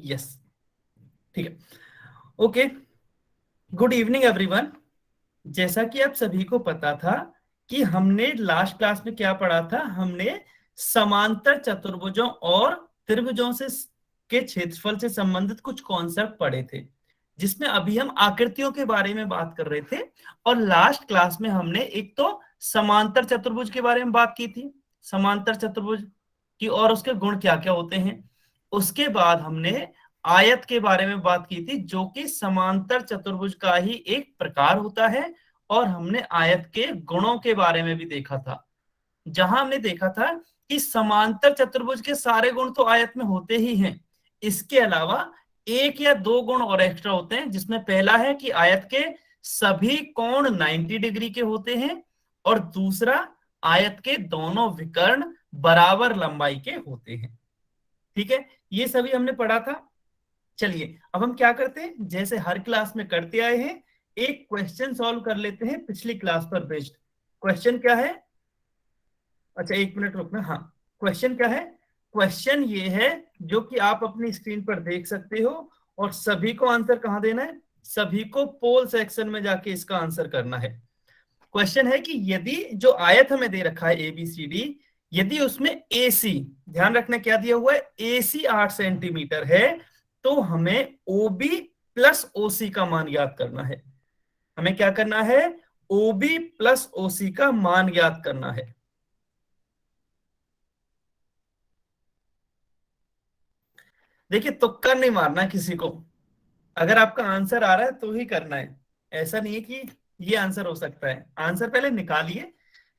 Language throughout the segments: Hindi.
यस, ठीक है। Okay, good evening everyone. जैसा कि आप सभी को पता था कि हमने लास्ट क्लास में क्या पढ़ा था, हमने समांतर चतुर्भुजों और त्रिभुजों से के क्षेत्रफल से संबंधित कुछ कॉन्सेप्ट पढ़े थे, जिसमें अभी हम आकृतियों के बारे में बात कर रहे थे। और लास्ट क्लास में हमने एक तो समांतर चतुर्भुज के बारे में बात की थी, समांतर चतुर्भुज की और उसके गुण क्या क्या होते हैं। उसके बाद हमने आयत के बारे में बात की थी, जो कि समांतर चतुर्भुज का ही एक प्रकार होता है। और हमने आयत के गुणों के बारे में भी देखा था, जहां हमने देखा था कि समांतर चतुर्भुज के सारे गुण तो आयत में होते ही हैं। इसके अलावा एक या दो गुण और एक्स्ट्रा होते हैं, जिसमें पहला है कि आयत के सभी कोण 90 डिग्री के होते हैं, और दूसरा आयत के दोनों विकर्ण बराबर लंबाई के होते हैं। ठीक है, ये सभी हमने पढ़ा था। चलिए अब हम क्या करते हैं, जैसे हर क्लास में करते आए हैं, एक क्वेश्चन सॉल्व कर लेते हैं पिछली क्लास पर बेस्ड। क्वेश्चन क्या है? अच्छा, एक मिनट रुकना। हाँ, क्वेश्चन क्या है? क्वेश्चन ये है जो कि आप अपनी स्क्रीन पर देख सकते हो, और सभी को आंसर कहाँ देना है? सभी को पोल सेक्शन में जाके इसका आंसर करना है। क्वेश्चन है कि यदि जो आयत हमें दे रखा है ABCD, यदि उसमें AC, ध्यान रखना क्या दिया हुआ है, AC 8 सेंटीमीटर है, तो हमें OB प्लस OC का मान ज्ञात करना है। हमें क्या करना है? OB प्लस OC का मान ज्ञात करना है। देखिए, तुक्का नहीं मारना किसी को। अगर आपका आंसर आ रहा है तो ही करना है, ऐसा नहीं है कि ये आंसर हो सकता है। आंसर पहले निकालिए।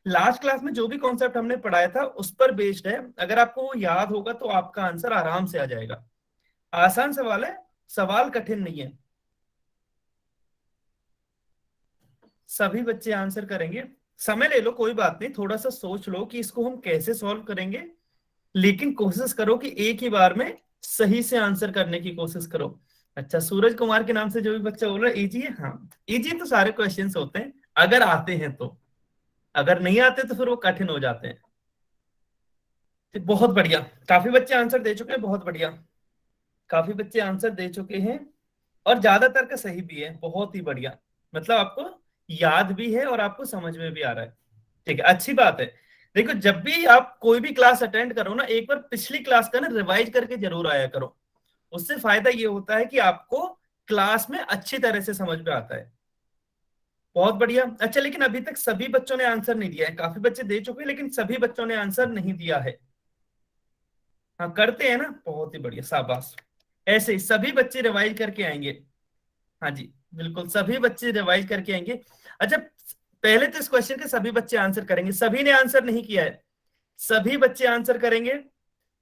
लास्ट क्लास में जो भी कॉन्सेप्ट हमने पढ़ाया था उस पर बेस्ड है, अगर आपको वो याद होगा तो आपका आंसर आराम से आ जाएगा। आसान सवाल है, सवाल कठिन नहीं है। सभी बच्चे आंसर करेंगे। समय ले लो, कोई बात नहीं, थोड़ा सा सोच लो कि इसको हम कैसे सॉल्व करेंगे, लेकिन कोशिश करो कि एक ही बार में सही से आंसर करने की कोशिश करो। अच्छा, सूरज कुमार के नाम से जो भी बच्चा बोल रहा है इजी है। हाँ, इजी तो सारे क्वेश्चंस होते हैं अगर आते हैं तो, अगर नहीं आते तो फिर वो कठिन हो जाते हैं। तो बहुत बढ़िया, काफी बच्चे आंसर दे चुके हैं, बहुत बढ़िया। काफी बच्चे आंसर दे चुके हैं, और ज्यादातर का सही भी है, बहुत ही बढ़िया। मतलब आपको याद भी है और आपको समझ में भी आ रहा है। ठीक है, अच्छी बात है। देखो, जब भी आप कोई भी क्लास अटेंड करो ना, एक बार पिछली क्लास का ना रिवाइज करके जरूर आया करो। उससे फायदा ये होता है कि आपको क्लास में अच्छी तरह से समझ में आता है। बहुत बढ़िया। अच्छा, लेकिन अभी तक सभी बच्चों ने आंसर नहीं दिया है। काफी बच्चे दे चुके हैं लेकिन सभी बच्चों ने आंसर नहीं दिया है। हाँ, करते हैं ना, बहुत ही बढ़िया, शाबाश। ऐसे ही सभी बच्चे रिवाइज करके आएंगे। हाँ जी, बिल्कुल सभी बच्चे रिवाइज करके आएंगे। अच्छा, पहले तो इस क्वेश्चन के सभी बच्चे आंसर करेंगे। सभी ने आंसर नहीं किया है, सभी बच्चे आंसर करेंगे।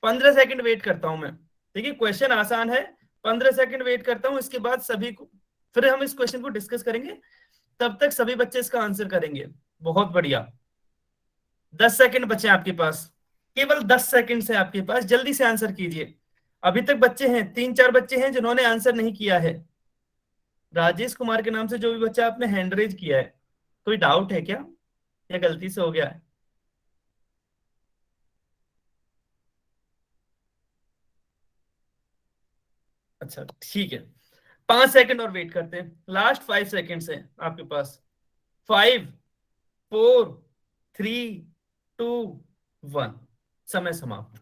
15 सेकंड वेट करता हूं मैं। देखिए, क्वेश्चन आसान है। 15 सेकंड वेट करता हूं, इसके बाद सभी को, फिर हम इस क्वेश्चन को डिस्कस करेंगे। तब तक सभी बच्चे इसका आंसर करेंगे। बहुत बढ़िया। 10 सेकंड बचे हैं आपके पास, केवल 10 सेकंड से आपके पास, जल्दी से आंसर कीजिए। अभी तक बच्चे हैं, 3-4 बच्चे हैं जिन्होंने आंसर नहीं किया है। राजेश कुमार के नाम से जो भी बच्चा आपने हैंड रेज किया है, कोई डाउट है क्या, या गलती से हो गया है? अच्छा, ठीक है। 5 सेकंड और वेट करते हैं, लास्ट 5 सेकंड है आपके पास। 5, 4, 3, 2, 1। समय समाप्त।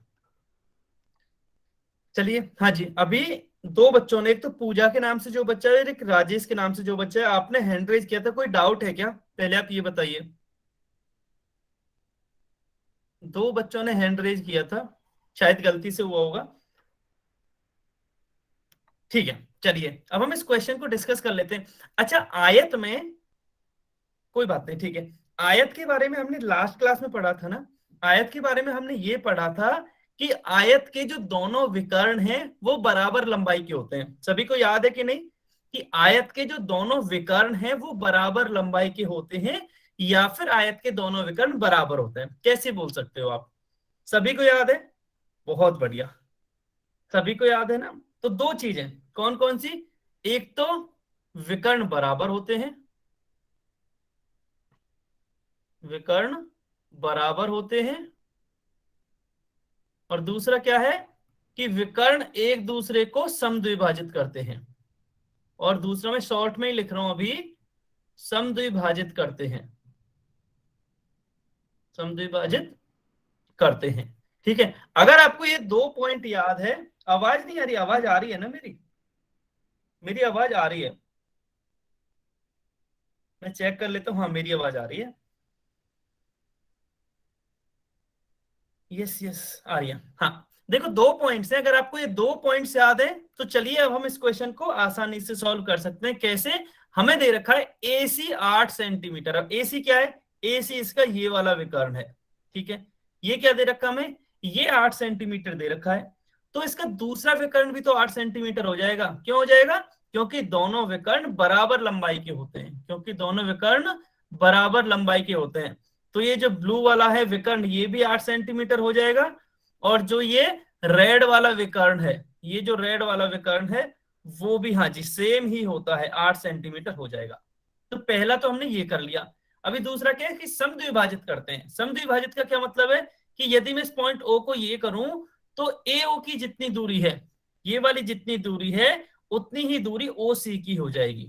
चलिए, हाँ जी, अभी दो बच्चों ने, एक तो पूजा के नाम से जो बच्चा है और एक राजेश के नाम से जो बच्चा है, आपने हैंड रेज किया था। कोई डाउट है क्या? पहले आप ये बताइए। दो बच्चों ने हैंड रेज किया था, शायद गलती से हुआ होगा। ठीक है, चलिए अब हम इस क्वेश्चन को डिस्कस कर लेते हैं। अच्छा, आयत में, कोई बात नहीं, ठीक है। आयत के बारे में हमने लास्ट क्लास में पढ़ा था ना। आयत के बारे में हमने ये पढ़ा था कि आयत के जो दोनों विकर्ण हैं वो बराबर लंबाई के होते हैं। सभी को याद है कि नहीं, कि आयत के जो दोनों विकर्ण हैं वो बराबर लंबाई के होते हैं, या फिर आयत के दोनों विकर्ण बराबर होते हैं, कैसे बोल सकते हो आप? सभी को याद है? बहुत बढ़िया, सभी को याद है ना। तो दो चीजें कौन कौन सी? एक तो विकर्ण बराबर होते हैं, विकर्ण बराबर होते हैं। और दूसरा क्या है? कि विकर्ण एक दूसरे को समद्विभाजित करते हैं, और दूसरा मैं शॉर्ट में ही लिख रहा हूं अभी, समद्विभाजित करते हैं, समद्विभाजित करते हैं। ठीक है, अगर आपको ये 2 पॉइंट याद है, आवाज नहीं आ रही? आवाज आ रही है ना मेरी? मेरी आवाज आ रही है? मैं चेक कर लेता हूं, हाँ मेरी आवाज आ रही है। यस यस आ रही है। हाँ देखो, 2 पॉइंट्स हैं, अगर आपको ये 2 पॉइंट्स याद है तो चलिए अब हम इस क्वेश्चन को आसानी से सॉल्व कर सकते हैं। कैसे? हमें दे रखा है AC 8 सेंटीमीटर। अब AC क्या है? AC इसका ये वाला विकर्ण है। ठीक है, ये क्या दे रखा हमें? ये 8 सेंटीमीटर दे रखा है। तो इसका दूसरा विकर्ण भी तो 8 सेंटीमीटर हो जाएगा। क्यों हो जाएगा? क्योंकि दोनों विकर्ण बराबर लंबाई के होते हैं, क्योंकि दोनों विकर्ण बराबर लंबाई के होते हैं। तो ये जो ब्लू वाला है विकर्ण, ये भी 8 सेंटीमीटर हो जाएगा, और जो ये रेड वाला विकर्ण है, ये जो रेड वाला विकर्ण है वो भी हाँ जी सेम ही होता है, 8 सेंटीमीटर हो जाएगा। तो पहला तो हमने ये कर लिया। अभी दूसरा क्या है कि समद्विभाजित करते हैं। समद्विभाजित का क्या मतलब है कि यदि मैं इस पॉइंट O को ये करूं तो AO की जितनी दूरी है, ये वाली जितनी दूरी है, उतनी ही दूरी OC की हो जाएगी।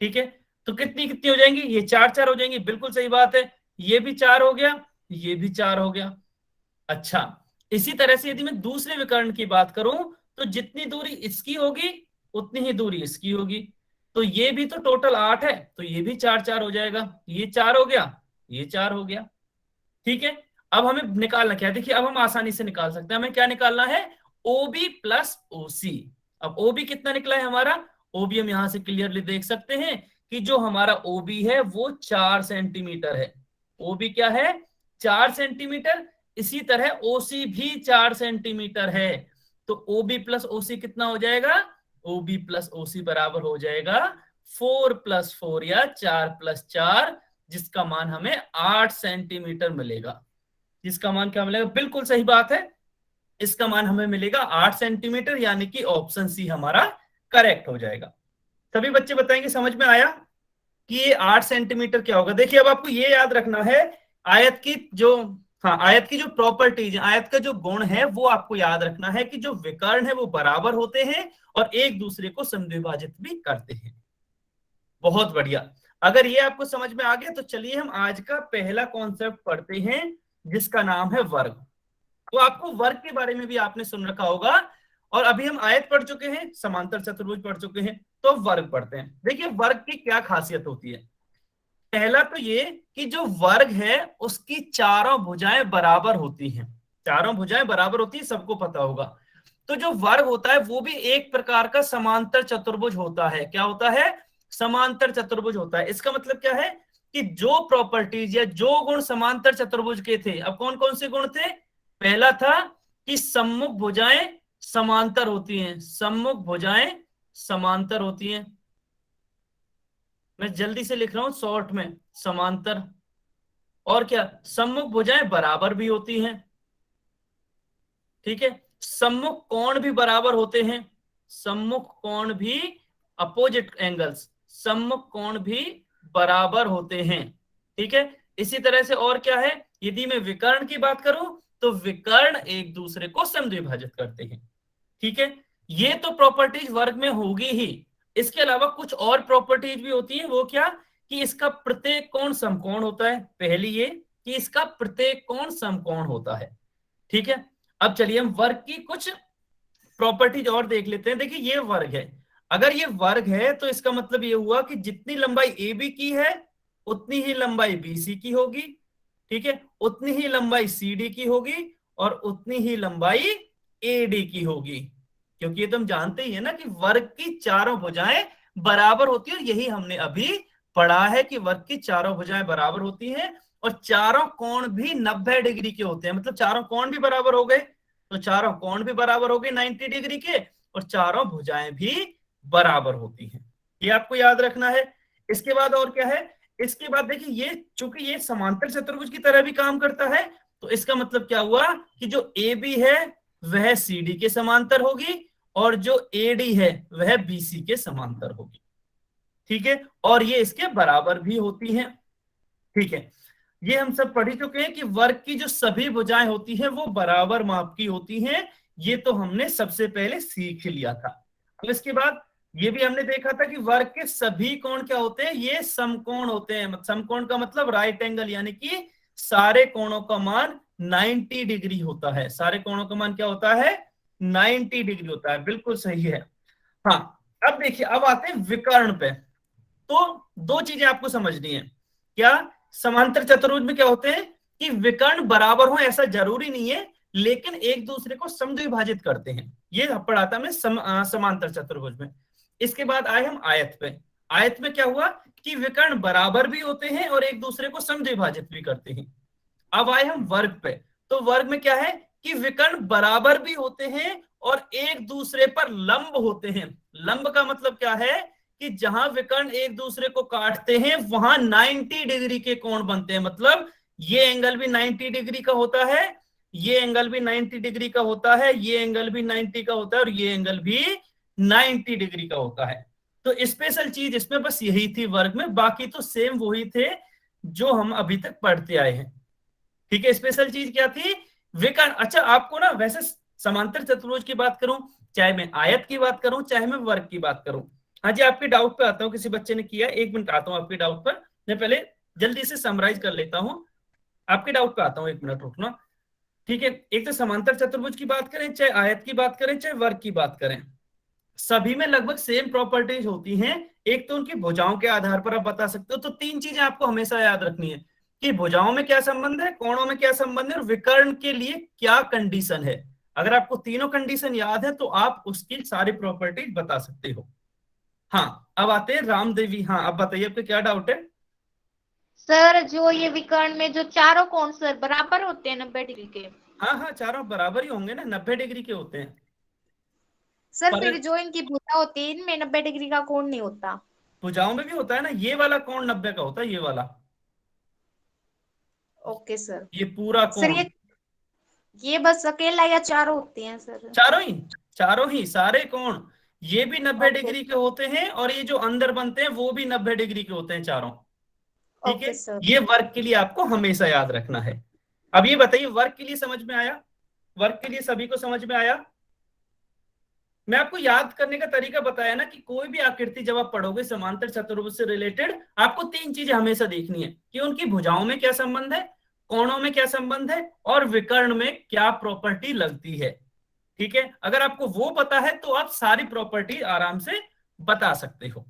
ठीक है, तो कितनी कितनी हो जाएंगी? ये 4 4 हो जाएंगी। बिल्कुल सही बात है, ये भी 4 हो गया, ये भी 4 हो गया। अच्छा, इसी तरह से यदि मैं दूसरे विकर्ण की बात करूं तो जितनी दूरी इसकी होगी उतनी ही दूरी इसकी होगी। तो ये भी तो टोटल 8 है, तो ये भी 4 4 हो जाएगा। ये 4 हो गया, ये 4 हो गया। ठीक है, अब हमें निकालना क्या है? देखिए अब हम आसानी से निकाल सकते हैं। हमें क्या निकालना है? OB plus OC। अब OB कितना निकला है हमारा? OB हम यहां से क्लियरली देख सकते हैं कि जो हमारा OB है वो 4 सेंटीमीटर है। OB क्या है? 4 सेंटीमीटर। इसी तरह OC भी 4 सेंटीमीटर है। तो OB प्लस OC कितना हो जाएगा? OB प्लस OC बराबर हो जाएगा 4 प्लस 4 या 4 प्लस 4, जिसका मान हमें 8 सेंटीमीटर मिलेगा। जिसका मान क्या मिलेगा? बिल्कुल सही बात है, इसका मान हमें मिलेगा 8 सेंटीमीटर, यानी कि ऑप्शन सी हमारा करेक्ट हो जाएगा। सभी बच्चे बताएंगे समझ में आया कि ये 8 सेंटीमीटर क्या होगा? देखिए अब आपको ये याद रखना है, आयत की जो, हाँ आयत की जो प्रॉपर्टीज है, आयत का जो गुण है वो आपको याद रखना है कि जो विकर्ण है वो बराबर होते हैं और एक दूसरे को समद्विभाजित भी करते हैं। बहुत बढ़िया, अगर ये आपको समझ में आ गया तो चलिए हम आज का पहला कॉन्सेप्ट पढ़ते हैं, जिसका नाम है वर्ग। तो आपको वर्ग के बारे में भी आपने सुन रखा होगा, और अभी हम आयत पढ़ चुके हैं, समांतर चतुर्भुज पढ़ चुके हैं, तो वर्ग पढ़ते हैं। देखिए वर्ग की क्या खासियत होती है। पहला तो ये कि जो वर्ग है उसकी चारों भुजाएं बराबर होती हैं। चारों भुजाएं बराबर होती है, सबको पता होगा। तो जो वर्ग होता है वो भी एक प्रकार का समांतर चतुर्भुज होता है। क्या होता है? समांतर चतुर्भुज होता है। इसका मतलब क्या है कि जो प्रॉपर्टीज या जो गुण समांतर चतुर्भुज के थे, अब कौन कौन से गुण थे? पहला था कि सम्मुख भुजाएं समांतर होती हैं, सम्मुख भुजाएं समांतर होती हैं। मैं जल्दी से लिख रहा हूं शॉर्ट में, समांतर। और क्या? सम्मुख भुजाएं बराबर भी होती हैं। ठीक है, सम्मुख कोण भी बराबर होते हैं। सम्मुख कोण भी, अपोजिट एंगल्स, सम्मुख कोण भी बराबर होते हैं। ठीक है, इसी तरह से और क्या है? यदि मैं विकर्ण की बात करूं तो विकर्ण एक दूसरे को समद्विभाजित करते हैं। ठीक है, ये तो प्रॉपर्टीज वर्ग में होगी ही। इसके अलावा कुछ और प्रॉपर्टीज भी होती है। वो क्या? कि इसका प्रत्येक कोण समकोण होता है। पहली ये कि इसका प्रत्येक कोण समकोण होता है। ठीक है, अब चलिए हम वर्ग की कुछ प्रॉपर्टीज और देख लेते हैं। देखिए ये वर्ग है, अगर ये वर्ग है तो इसका मतलब ये हुआ कि जितनी लंबाई ए बी की है उतनी ही लंबाई बी सी की होगी। ठीक है, उतनी ही लंबाई सी डी की होगी और उतनी ही लंबाई ए डी की होगी। क्योंकि ये तो हम जानते ही है ना कि वर्ग की चारों भुजाएं बराबर होती है, और यही हमने अभी पढ़ा है कि वर्ग की चारों भुजाएं बराबर होती हैं और चारों कोण भी 90 डिग्री के होते हैं। मतलब चारों कोण भी बराबर हो गए, तो चारों कोण भी बराबर हो गए 90 डिग्री के, और चारों भुजाएं भी बराबर होती हैं। ये आपको याद रखना है। इसके बाद और क्या है? इसके बाद देखिए ये चूंकि ये समांतर चतुर्भुज की तरह भी काम करता है, तो इसका मतलब क्या हुआ कि जो ए बी है वह सी डी के समांतर होगी और जो ए डी है वह बी सी के समांतर होगी। ठीक है, और ये इसके बराबर भी होती हैं। ठीक है, ये हम सब पढ़ ही चुके हैं कि वर्ग की जो सभी भुजाएं होती हैं वो बराबर माप की होती हैं, ये तो हमने सबसे पहले सीख लिया था। अब इसके बाद ये भी हमने देखा था कि वर्ग के सभी कोण क्या होते हैं, ये समकोण होते हैं। समकोण का मतलब राइट एंगल, यानी कि सारे कोणों का मान 90 डिग्री होता है। सारे कोणों का मान क्या होता है, 90 डिग्री होता है, बिल्कुल सही है। हाँ, अब देखिए, अब आते हैं विकर्ण पे। तो दो चीजें आपको समझनी है। क्या, समांतर चतुर्भुज में क्या होते हैं कि विकर्ण बराबर हो ऐसा जरूरी नहीं है, लेकिन एक दूसरे को समद्विभाजित करते हैं। ये पढ़ा था हमने समांतर चतुर्भुज में। इसके बाद आए हम आयत पे। आयत में क्या हुआ कि विकर्ण बराबर भी होते हैं और एक दूसरे को समद्विभाजित भी करते हैं। अब आए हम वर्ग पे। तो वर्ग में क्या है कि विकर्ण बराबर भी होते हैं और एक दूसरे पर लंब होते हैं। लंब का मतलब क्या है कि जहां विकर्ण एक दूसरे को काटते हैं वहां 90 डिग्री के कोण बनते हैं। मतलब ये एंगल भी 90 डिग्री का होता है, ये एंगल भी 90 डिग्री का होता है, ये एंगल भी 90 का होता है और ये एंगल भी 90 डिग्री का होता है। तो स्पेशल चीज इसमें बस यही थी वर्ग में, बाकी तो सेम वही थे जो हम अभी तक पढ़ते आए हैं। ठीक है, स्पेशल चीज क्या थी, विकर्ण। अच्छा, आपको ना वैसे समांतर चतुर्भुज की बात करूं, चाहे मैं आयत की बात करूं, चाहे मैं वर्ग की बात करूं। हाँ जी, आपके डाउट पे आता हूँ, किसी बच्चे ने किया, 1 मिनट आता हूँ आपके डाउट पर। मैं पहले जल्दी से समराइज कर लेता हूँ, आपके डाउट पे आता हूँ, 1 मिनट रुकना। ठीक है, एक तो समांतर चतुर्भुज की बात करें, चाहे आयत की बात करें, चाहे वर्ग की बात करें, सभी में लगभग सेम प्रॉपर्टीज होती हैं। एक तो उनकी भुजाओं के आधार पर आप बता सकते हो। तो 3 चीजें आपको हमेशा याद रखनी है कि भुजाओं में क्या संबंध है, कोणों में क्या संबंध है और विकर्ण के लिए क्या कंडीशन है। अगर आपको तीनों कंडीशन याद है तो आप उसकी सारी प्रॉपर्टीज बता सकते हो। हाँ, अब आते हैं रामदेवी। हाँ, अब बताइए आपका क्या डाउट है। सर जो ये विकर्ण में जो चारों कोण सर बराबर होते हैं 90 डिग्री के। हाँ हाँ, चारों बराबर ही होंगे ना, 90 डिग्री के होते हैं। सर पर फिर जो इनकी भुजा होती है इनमें 90 डिग्री का कोण नहीं होता। भुजाओं में भी होता है ना, ये वाला कोण 90 का होता है, ये वाला, ओके सर। ये पूरा सर कोण। ये बस अकेला या चारों होते हैं सर। चारों ही, चारों ही सारे कोण, ये भी 90 ओके डिग्री के होते हैं और ये जो अंदर बनते हैं वो भी 90 डिग्री के होते हैं चारों। ठीक है, ओके सर। ये वर्ग के लिए आपको हमेशा याद रखना है। अब ये बताइए, वर्ग के लिए समझ में आया, वर्ग के लिए सभी को समझ में आया। मैं आपको याद करने का तरीका बताया ना कि कोई भी आकृति जब आप पढ़ोगे समांतर चतुर्भुज से रिलेटेड, आपको 3 चीजें हमेशा देखनी है कि उनकी भुजाओं में क्या संबंध है, कोणों में क्या संबंध है और विकर्ण में क्या प्रॉपर्टी लगती है। ठीक है, अगर आपको वो पता है तो आप सारी प्रॉपर्टी आराम से बता सकते हो।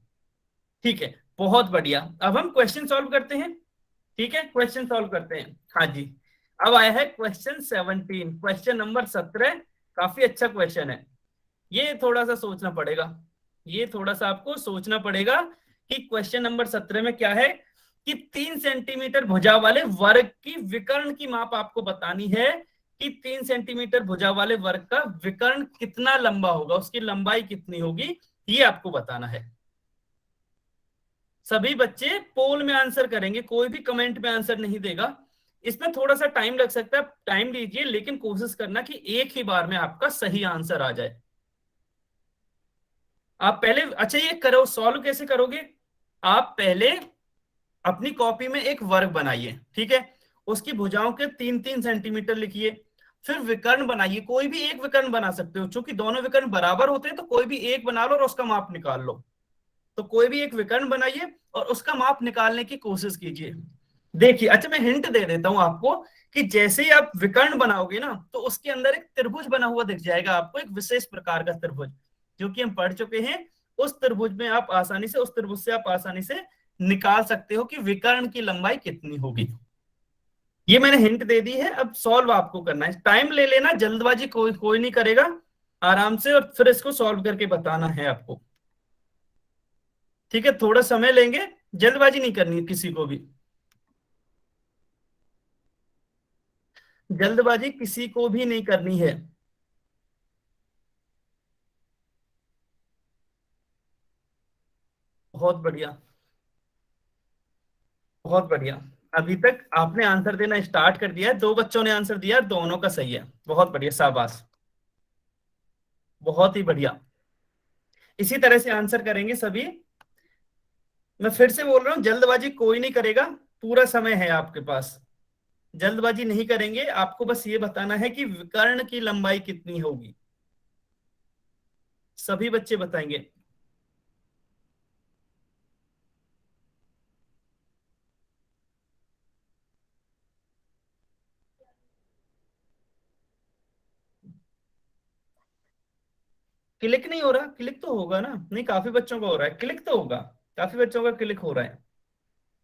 ठीक है, बहुत बढ़िया। अब हम क्वेश्चन सॉल्व करते हैं। ठीक है, क्वेश्चन सॉल्व करते हैं। हाँ जी, अब आया है क्वेश्चन 17, क्वेश्चन नंबर 17। काफी अच्छा क्वेश्चन है। ये थोड़ा सा सोचना पड़ेगा, ये थोड़ा सा आपको सोचना पड़ेगा कि क्वेश्चन नंबर 17 में क्या है कि 3 सेंटीमीटर भुजा वाले वर्ग की विकर्ण की माप आपको बतानी है कि 3 सेंटीमीटर भुजा वाले वर्ग का विकर्ण कितना लंबा होगा, उसकी लंबाई कितनी होगी, ये आपको बताना है। सभी बच्चे पोल में आंसर करेंगे, कोई भी कमेंट में आंसर नहीं देगा। इसमें थोड़ा सा टाइम लग सकता है, टाइम लीजिए, लेकिन कोशिश करना कि एक ही बार में आपका सही आंसर आ जाए। आप पहले, अच्छा ये करो, सॉल्व कैसे करोगे, आप पहले अपनी कॉपी में एक वर्ग बनाइए। ठीक है, उसकी भुजाओं के 3-3 सेंटीमीटर लिखिए। फिर विकर्ण बनाइए, कोई भी एक विकर्ण बना सकते हो, क्योंकि दोनों विकर्ण बराबर होते हैं तो कोई भी एक बना लो और उसका माप निकाल लो। तो कोई भी एक विकर्ण बनाइए और उसका माप निकालने की कोशिश कीजिए। देखिए, अच्छा मैं हिंट दे देता हूं आपको कि जैसे ही आप विकर्ण बनाओगे ना तो उसके अंदर एक त्रिभुज बना हुआ दिख जाएगा आपको, एक विशेष प्रकार का त्रिभुज जो कि हम पढ़ चुके हैं। उस त्रिभुज में आप आसानी से, उस त्रिभुज से आप आसानी से निकाल सकते हो कि विकर्ण की लंबाई कितनी होगी। ये मैंने हिंट दे दी है, अब सॉल्व आपको करना है। टाइम ले लेना, जल्दबाजी कोई कोई नहीं करेगा, आराम से, और फिर इसको सॉल्व करके बताना है आपको। ठीक है, थोड़ा समय लेंगे, जल्दबाजी नहीं करनी किसी को भी, जल्दबाजी किसी को भी नहीं करनी है। बहुत बढ़िया, बहुत बढ़िया। अभी तक आपने आंसर देना स्टार्ट कर दिया है, 2 बच्चों ने आंसर दिया, दोनों का सही है, बहुत बढ़िया, शाबाश, बहुत ही बढ़िया। इसी तरह से आंसर करेंगे सभी। मैं फिर से बोल रहा हूं, जल्दबाजी कोई नहीं करेगा, पूरा समय है आपके पास, जल्दबाजी नहीं करेंगे, आपको बस ये बताना है कि विकर्ण की लंबाई कितनी होगी। सभी बच्चे बताएंगे। क्लिक नहीं हो रहा? क्लिक तो होगा ना? नहीं, काफी बच्चों का हो रहा है, क्लिक तो होगा। काफी बच्चों का क्लिक हो रहा है।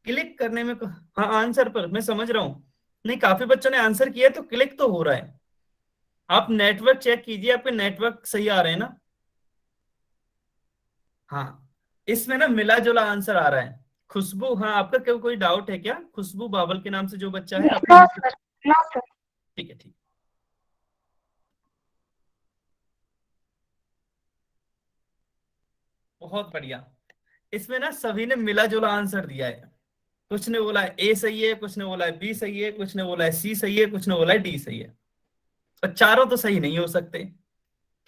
क्लिक करने में हाँ, आंसर पर मैं समझ रहा हूँ। नहीं, काफी बच्चों ने आंसर किया है तो क्लिक तो हो रहा है। आप नेटवर्क चेक कीजिए, आपके नेटवर्क सही आ रहे हैं ना? हाँ, इसमें ना मिला जुला आंसर आ रहा है। खुशबू, हाँ, आपका कोई डाउट है क्या? खुशबू बाबल के नाम से जो बच्चा है आपका? No sir, no sir. ठीक है, ठीक। बहुत बढ़िया। इसमें ना सभी ने मिला जुला आंसर दिया है। कुछ ने बोला है ए सही है, कुछ ने बोला है बी सही है, कुछ ने बोला है सी सही है, कुछ ने बोला है डी सही है। और चारों तो सही नहीं हो सकते,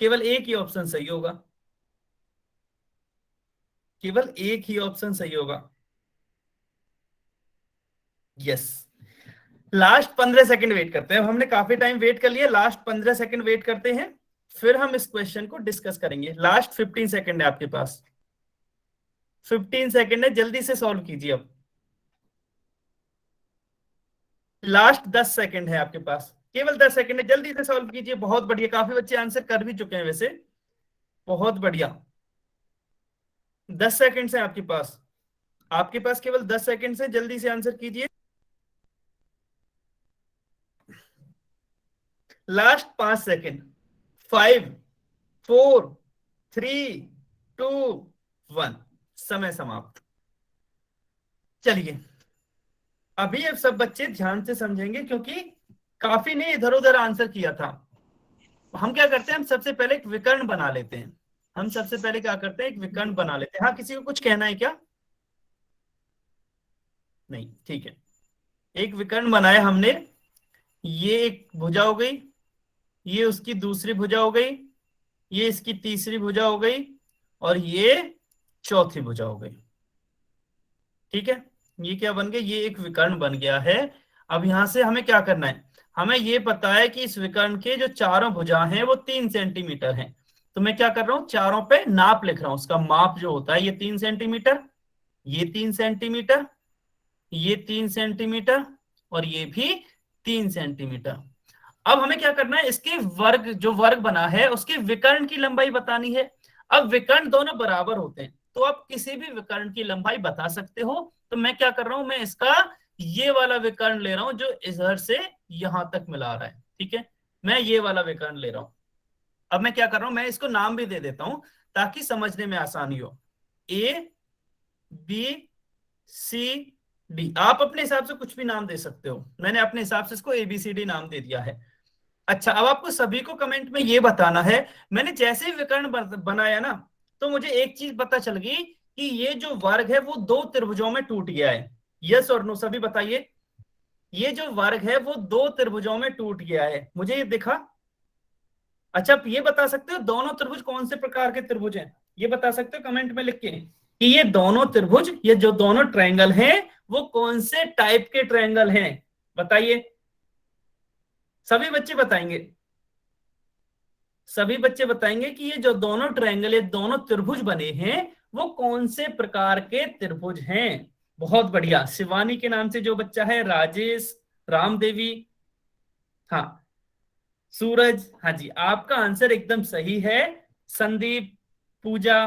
केवल एक ही ऑप्शन सही होगा। केवल एक ही ऑप्शन सही होगा। यस। लास्ट 15 सेकंड वेट करते हैं। अब हमने काफी टाइम वेट कर लिया, लास्ट 15 सेकंड वेट करते हैं, फिर हम इस क्वेश्चन को डिस्कस करेंगे। लास्ट 15 सेकंड है आपके पास। 15 सेकंड है, जल्दी से सॉल्व कीजिए अब। लास्ट 10 सेकंड है आपके पास, केवल 10 सेकंड है, जल्दी से सॉल्व कीजिए। बहुत बढ़िया, काफी बच्चे आंसर कर भी चुके हैं वैसे। बहुत बढ़िया। 10 सेकंड है आपके पास। आपके पास केवल 10 सेकंड से, जल्दी से आंसर कीजिए। Last 5 second. 5, 4, 3, 2, 1। समय समाप्त। चलिए, अभी अब सब बच्चे ध्यान से समझेंगे, क्योंकि काफी ने इधर उधर आंसर किया था। हम क्या करते हैं, हम सबसे पहले एक विकर्ण बना लेते हैं। हम सबसे पहले क्या करते हैं, एक विकर्ण बना लेते हैं। हाँ, किसी को कुछ कहना है क्या? नहीं, ठीक है। एक विकर्ण बनाया हमने। ये एक भुजा हो गई, ये उसकी दूसरी भुजा हो गई, ये इसकी तीसरी भुजा हो गई, और ये चौथी भुजा हो गई। ठीक है, ये क्या बन गया? ये एक विकर्ण बन गया है। अब यहां से हमें क्या करना है? हमें ये पता है कि इस विकर्ण के जो चारों भुजा हैं वो 3 सेंटीमीटर हैं। तो मैं क्या कर रहा हूं, चारों पे नाप लिख रहा हूं। उसका माप जो होता है, ये 3 सेंटीमीटर, ये 3 सेंटीमीटर, ये 3 सेंटीमीटर, और ये भी 3 सेंटीमीटर। अब हमें क्या करना है, इसके वर्ग, जो वर्ग बना है उसके विकर्ण की लंबाई बतानी है। अब विकर्ण दोनों बराबर होते हैं, तो आप किसी भी विकर्ण की लंबाई बता सकते हो। तो मैं क्या कर रहा हूं, मैं इसका ये वाला विकर्ण ले रहा हूं जो इधर से यहां तक मिला रहा है। ठीक है, मैं ये वाला विकर्ण ले रहा हूं। अब मैं क्या कर रहा हूं, मैं इसको नाम भी दे देता हूं ताकि समझने में आसानी हो। ए, बी, सी, डी। आप अपने हिसाब से कुछ भी नाम दे सकते हो, मैंने अपने हिसाब से इसको ABCD नाम दे दिया है। अच्छा, अब आपको सभी को कमेंट में ये बताना है, मैंने जैसे ही विकर्ण बनाया ना, तो मुझे एक चीज पता चल गई कि ये जो वर्ग है वो दो त्रिभुजों में टूट गया है। यस और नो, सभी बताइए। ये जो वर्ग है वो दो त्रिभुजों में टूट गया है, मुझे ये दिखा। अच्छा, आप ये बता सकते हो दोनों त्रिभुज कौन से प्रकार के त्रिभुज हैं? ये बता सकते हो कमेंट में लिख के कि ये दोनों त्रिभुज, ये जो दोनों ट्रायंगल हैं वो कौन से टाइप के ट्रायंगल हैं? बताइए। सभी बच्चे बताएंगे। सभी बच्चे बताएंगे कि ये जो दोनों ट्रायंगल, ये दोनों त्रिभुज बने हैं वो कौन से प्रकार के त्रिभुज हैं। बहुत बढ़िया। शिवानी के नाम से जो बच्चा है, राजेश, रामदेवी, हाँ, सूरज, हाँ जी, आपका आंसर एकदम सही है। संदीप, पूजा,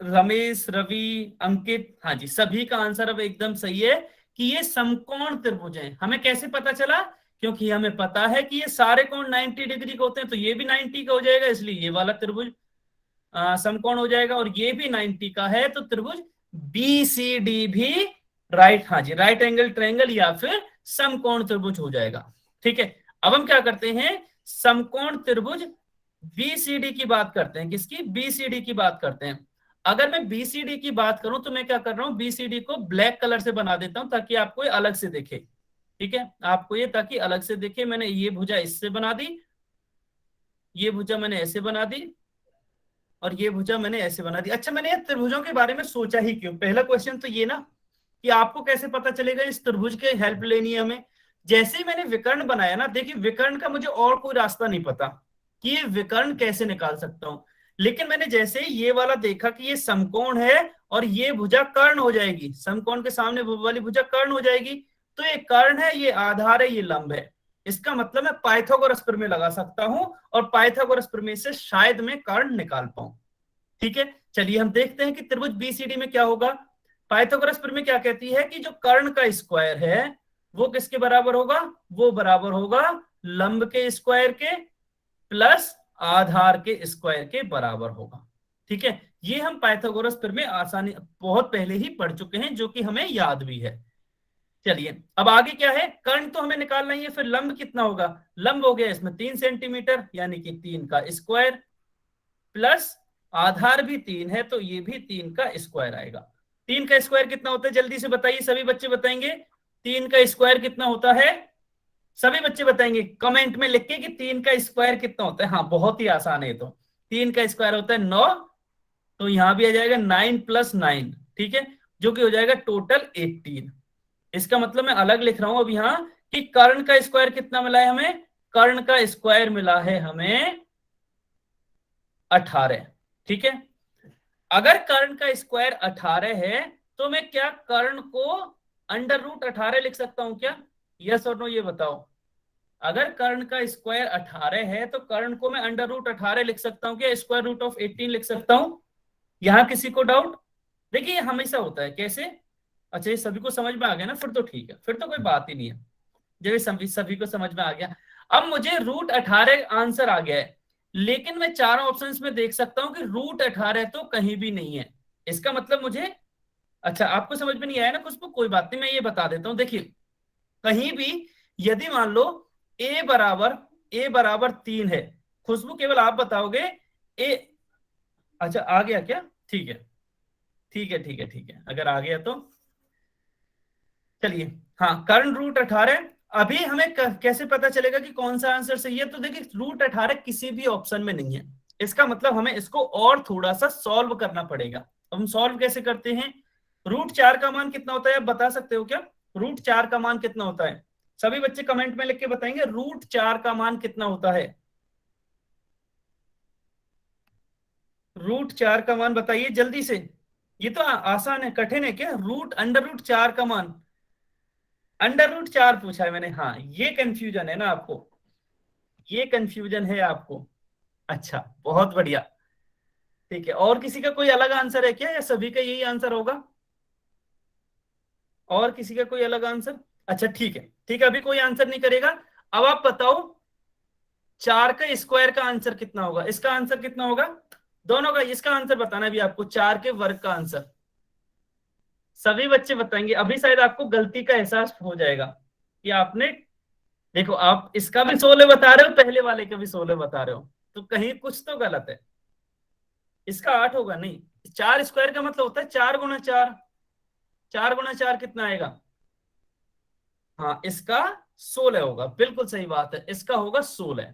रमेश, रवि, अंकित, हाँ जी, सभी का आंसर अब एकदम सही है कि ये समकोण त्रिभुज हैं। हमें कैसे पता चला? क्योंकि हमें पता है कि ये सारे कोण 90 डिग्री के होते हैं, तो ये भी 90 का हो जाएगा, इसलिए ये वाला त्रिभुज समकोण हो जाएगा। और ये भी 90 का है, तो त्रिभुज BCD भी राइट, हाँ जी, राइट एंगल ट्रायंगल या फिर समकोण त्रिभुज हो जाएगा। ठीक है, अब हम क्या करते हैं, समकोण त्रिभुज BCD की बात करते हैं। किसकी? BCD की बात करते हैं। अगर मैं BCD की बात करूं तो मैं क्या कर रहा हूं, BCD को ब्लैक कलर से बना देता हूं ताकि आपको ये अलग से दिखे। ठीक है, आपको ये ताकि अलग से दिखे। मैंने ये भुजा इससे बना दी, ये भुजा मैंने ऐसे बना दी, और ये भुजा मैंने ऐसे बना दी। अच्छा, मैंने ये त्रिभुजों के बारे में सोचा ही क्यों? पहला क्वेश्चन तो ये ना कि आपको कैसे पता चलेगा इस त्रिभुज के हेल्प लेनी है हमें। जैसे ही मैंने विकर्ण बनाया ना, देखिए विकर्ण का मुझे और कोई रास्ता नहीं पता कि ये विकर्ण कैसे निकाल सकता हूं, लेकिन मैंने जैसे ही ये वाला देखा कि ये समकोण है और ये भुजा कर्ण हो जाएगी, समकोण के सामने वाली भुजा कर्ण हो जाएगी, तो ये कर्ण है, ये आधार है, ये लंब है, इसका मतलब मैं पाइथागोरस प्रमेय लगा सकता हूं और पाइथागोरस प्रमेय से शायद मैं कर्ण निकाल पाऊं। ठीक है, चलिए हम देखते हैं कि त्रिभुज बीसीडी में क्या होगा। पाइथागोरस प्रमेय क्या कहती है कि जो कर्ण का स्क्वायर है वो किसके बराबर होगा, वो बराबर होगा लंब के स्क्वायर के प्लस आधार के स्क्वायर के बराबर होगा। ठीक है, ये हम पाइथागोरस प्रमेय आसानी बहुत पहले ही पढ़ चुके हैं, जो कि हमें याद भी है। चलिए अब आगे क्या है, कर्ण तो हमें निकालना ही है, फिर लंब कितना होगा, लंब हो गया इसमें 3 सेंटीमीटर, यानी कि 3 का स्क्वायर प्लस आधार भी 3 है तो ये भी 3 का स्क्वायर आएगा। 3 का स्क्वायर कितना होता है, जल्दी से बताइए, सभी बच्चे बताएंगे 3 का स्क्वायर कितना होता है, सभी बच्चे बताएंगे कमेंट में लिख के कि 3 का स्क्वायर कितना होता है। हाँ बहुत ही आसान है, तो 3 का स्क्वायर होता है 9, तो यहां भी आ जाएगा 9 + 9, ठीक है, जो कि हो जाएगा टोटल 18। इसका मतलब मैं अलग लिख रहा हूं अब यहां कि कर्ण का स्क्वायर कितना मिला है हमें, कर्ण का स्क्वायर मिला है हमें 18। ठीक है, अगर कर्ण का स्क्वायर 18 है तो मैं क्या कर्ण को √18 लिख सकता हूं क्या, यस और नो ये बताओ। अगर कर्ण का स्क्वायर 18 है तो कर्ण को मैं √18 लिख सकता हूं क्या, √18 लिख सकता हूं, यहां किसी को डाउट। देखिए ये हमेशा होता है, कैसे, अच्छा ये सभी को समझ में आ गया ना, फिर तो ठीक है, फिर तो कोई बात ही नहीं है, जब ये सभी को समझ में आ गया। अब मुझे √18 आंसर आ गया है, लेकिन मैं चारों ऑप्शंस में देख सकता हूं कि √18 तो कहीं भी नहीं है, इसका मतलब मुझे, अच्छा आपको समझ में नहीं आया ना खुशबू, कोई बात नहीं, मैं ये बता देता हूं। देखिए कहीं भी यदि मान लो a बराबर 3 है, खुशबू केवल आप बताओगे ए, अच्छा आ गया क्या, ठीक है ठीक है ठीक है ठीक है, अगर आ गया तो चलिए। हाँ कर्ण √18, अभी हमें कैसे पता चलेगा कि कौन सा आंसर सही है, तो देखिए √18 किसी भी ऑप्शन में नहीं है, इसका मतलब हमें इसको और थोड़ा सा सॉल्व करना पड़ेगा। अब हम सॉल्व कैसे करते हैं, √4 का मान कितना होता है, आप बता सकते हो क्या, √4 का मान कितना होता है, सभी बच्चे कमेंट में लिख के बताएंगे √4 का मान कितना होता है, √4 का मान बताइए जल्दी से, ये तो आसान है, कठिन है क्या, √4 का मान, √4 पूछा है मैंने, हाँ ये कंफ्यूजन है ना आपको, ये कंफ्यूजन है आपको, अच्छा बहुत बढ़िया। ठीक है, और किसी का कोई अलग आंसर है क्या, या सभी का यही आंसर होगा, और किसी का कोई अलग आंसर, अच्छा ठीक है ठीक है, अभी कोई आंसर नहीं करेगा। अब आप बताओ 4 का स्क्वायर का आंसर कितना होगा, इसका आंसर कितना होगा, दोनों का, इसका आंसर बताना भी आपको, 4 के वर्ग का आंसर, सभी बच्चे बताएंगे, अभी शायद आपको गलती का एहसास हो जाएगा कि आपने, देखो आप इसका भी 16 बता रहे हो, पहले वाले का भी 16 बता रहे हो, तो कहीं कुछ तो गलत है, इसका 8 होगा नहीं, 4 स्क्वायर का मतलब होता है 4 × 4, 4 × 4 कितना आएगा, हाँ इसका 16 होगा, बिल्कुल सही बात है, इसका होगा 16।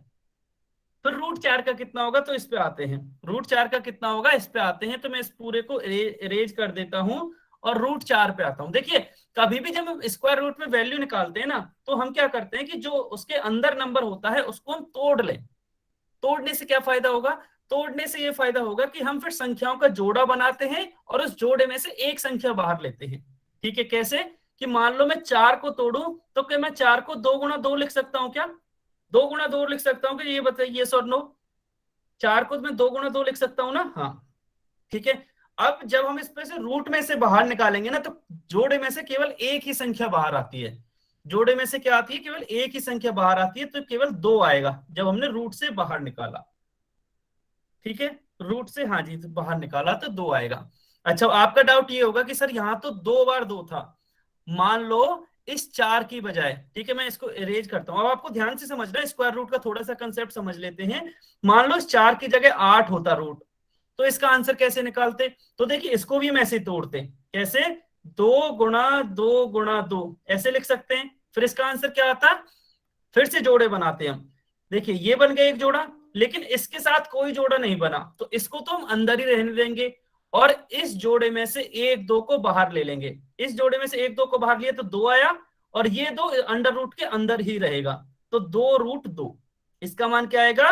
फिर √4 का कितना होगा, तो इस पे आते हैं, √4 का कितना होगा इस पे आते हैं, तो मैं इस पूरे को इरेज कर देता हूं और √4 पे आता हूं। देखिए कभी भी जब हम स्क्वायर रूट में वैल्यू निकालते हैं ना, तो हम क्या करते हैं कि जो उसके अंदर नंबर होता है उसको हम तोड़ लें, तोड़ने से क्या फायदा होगा, तोड़ने से ये फायदा होगा कि हम फिर संख्याओं का जोड़ा बनाते हैं और उस जोड़े में से एक संख्या बाहर लेते हैं। ठीक है, कैसे कि मान लो मैं 4 को तोड़ू तो क्या मैं 4 को 2 × 2 लिख सकता हूं क्या, 2 × 2 लिख सकता हूँ कि, ये बताइए यस और नो, 4 को मैं 2 × 2 लिख सकता हूँ ना, हाँ ठीक है। अब जब हम इस पे से रूट में से बाहर निकालेंगे ना, तो जोड़े में से केवल एक ही संख्या बाहर आती है, जोड़े में से क्या आती है, केवल एक ही संख्या बाहर आती है, तो केवल 2 आएगा जब हमने रूट से बाहर निकाला। ठीक है, रूट से, हाँ जी, तो बाहर निकाला तो 2 आएगा। अच्छा आपका डाउट ये होगा कि सर यहाँ तो 2 बार 2 था, मान लो इस 4 की बजाय, ठीक है मैं इसको इरेज करता हूं, अब आपको ध्यान से समझना है, स्क्वायर रूट का थोड़ा सा कंसेप्ट समझ लेते हैं। मान लो इस 4 की जगह 8 होता रूट, तो इसका आंसर कैसे निकालते, तो देखिए इसको भी हम ऐसे तोड़ते, कैसे, 2 × 2 × 2 ऐसे लिख सकते हैं, फिर इसका आंसर क्या आता, फिर से जोड़े बनाते हैं हम, देखिए ये बन गया एक जोड़ा, लेकिन इसके साथ कोई जोड़ा नहीं बना, तो इसको तो हम अंदर ही रहने देंगे और इस जोड़े में से 1 2 को बाहर ले लेंगे, इस जोड़े में से 1 2 को बाहर लिया तो 2 आया, और ये 2 अंडर रूट के अंदर ही रहेगा, तो 2√2। इसका मान क्या आएगा?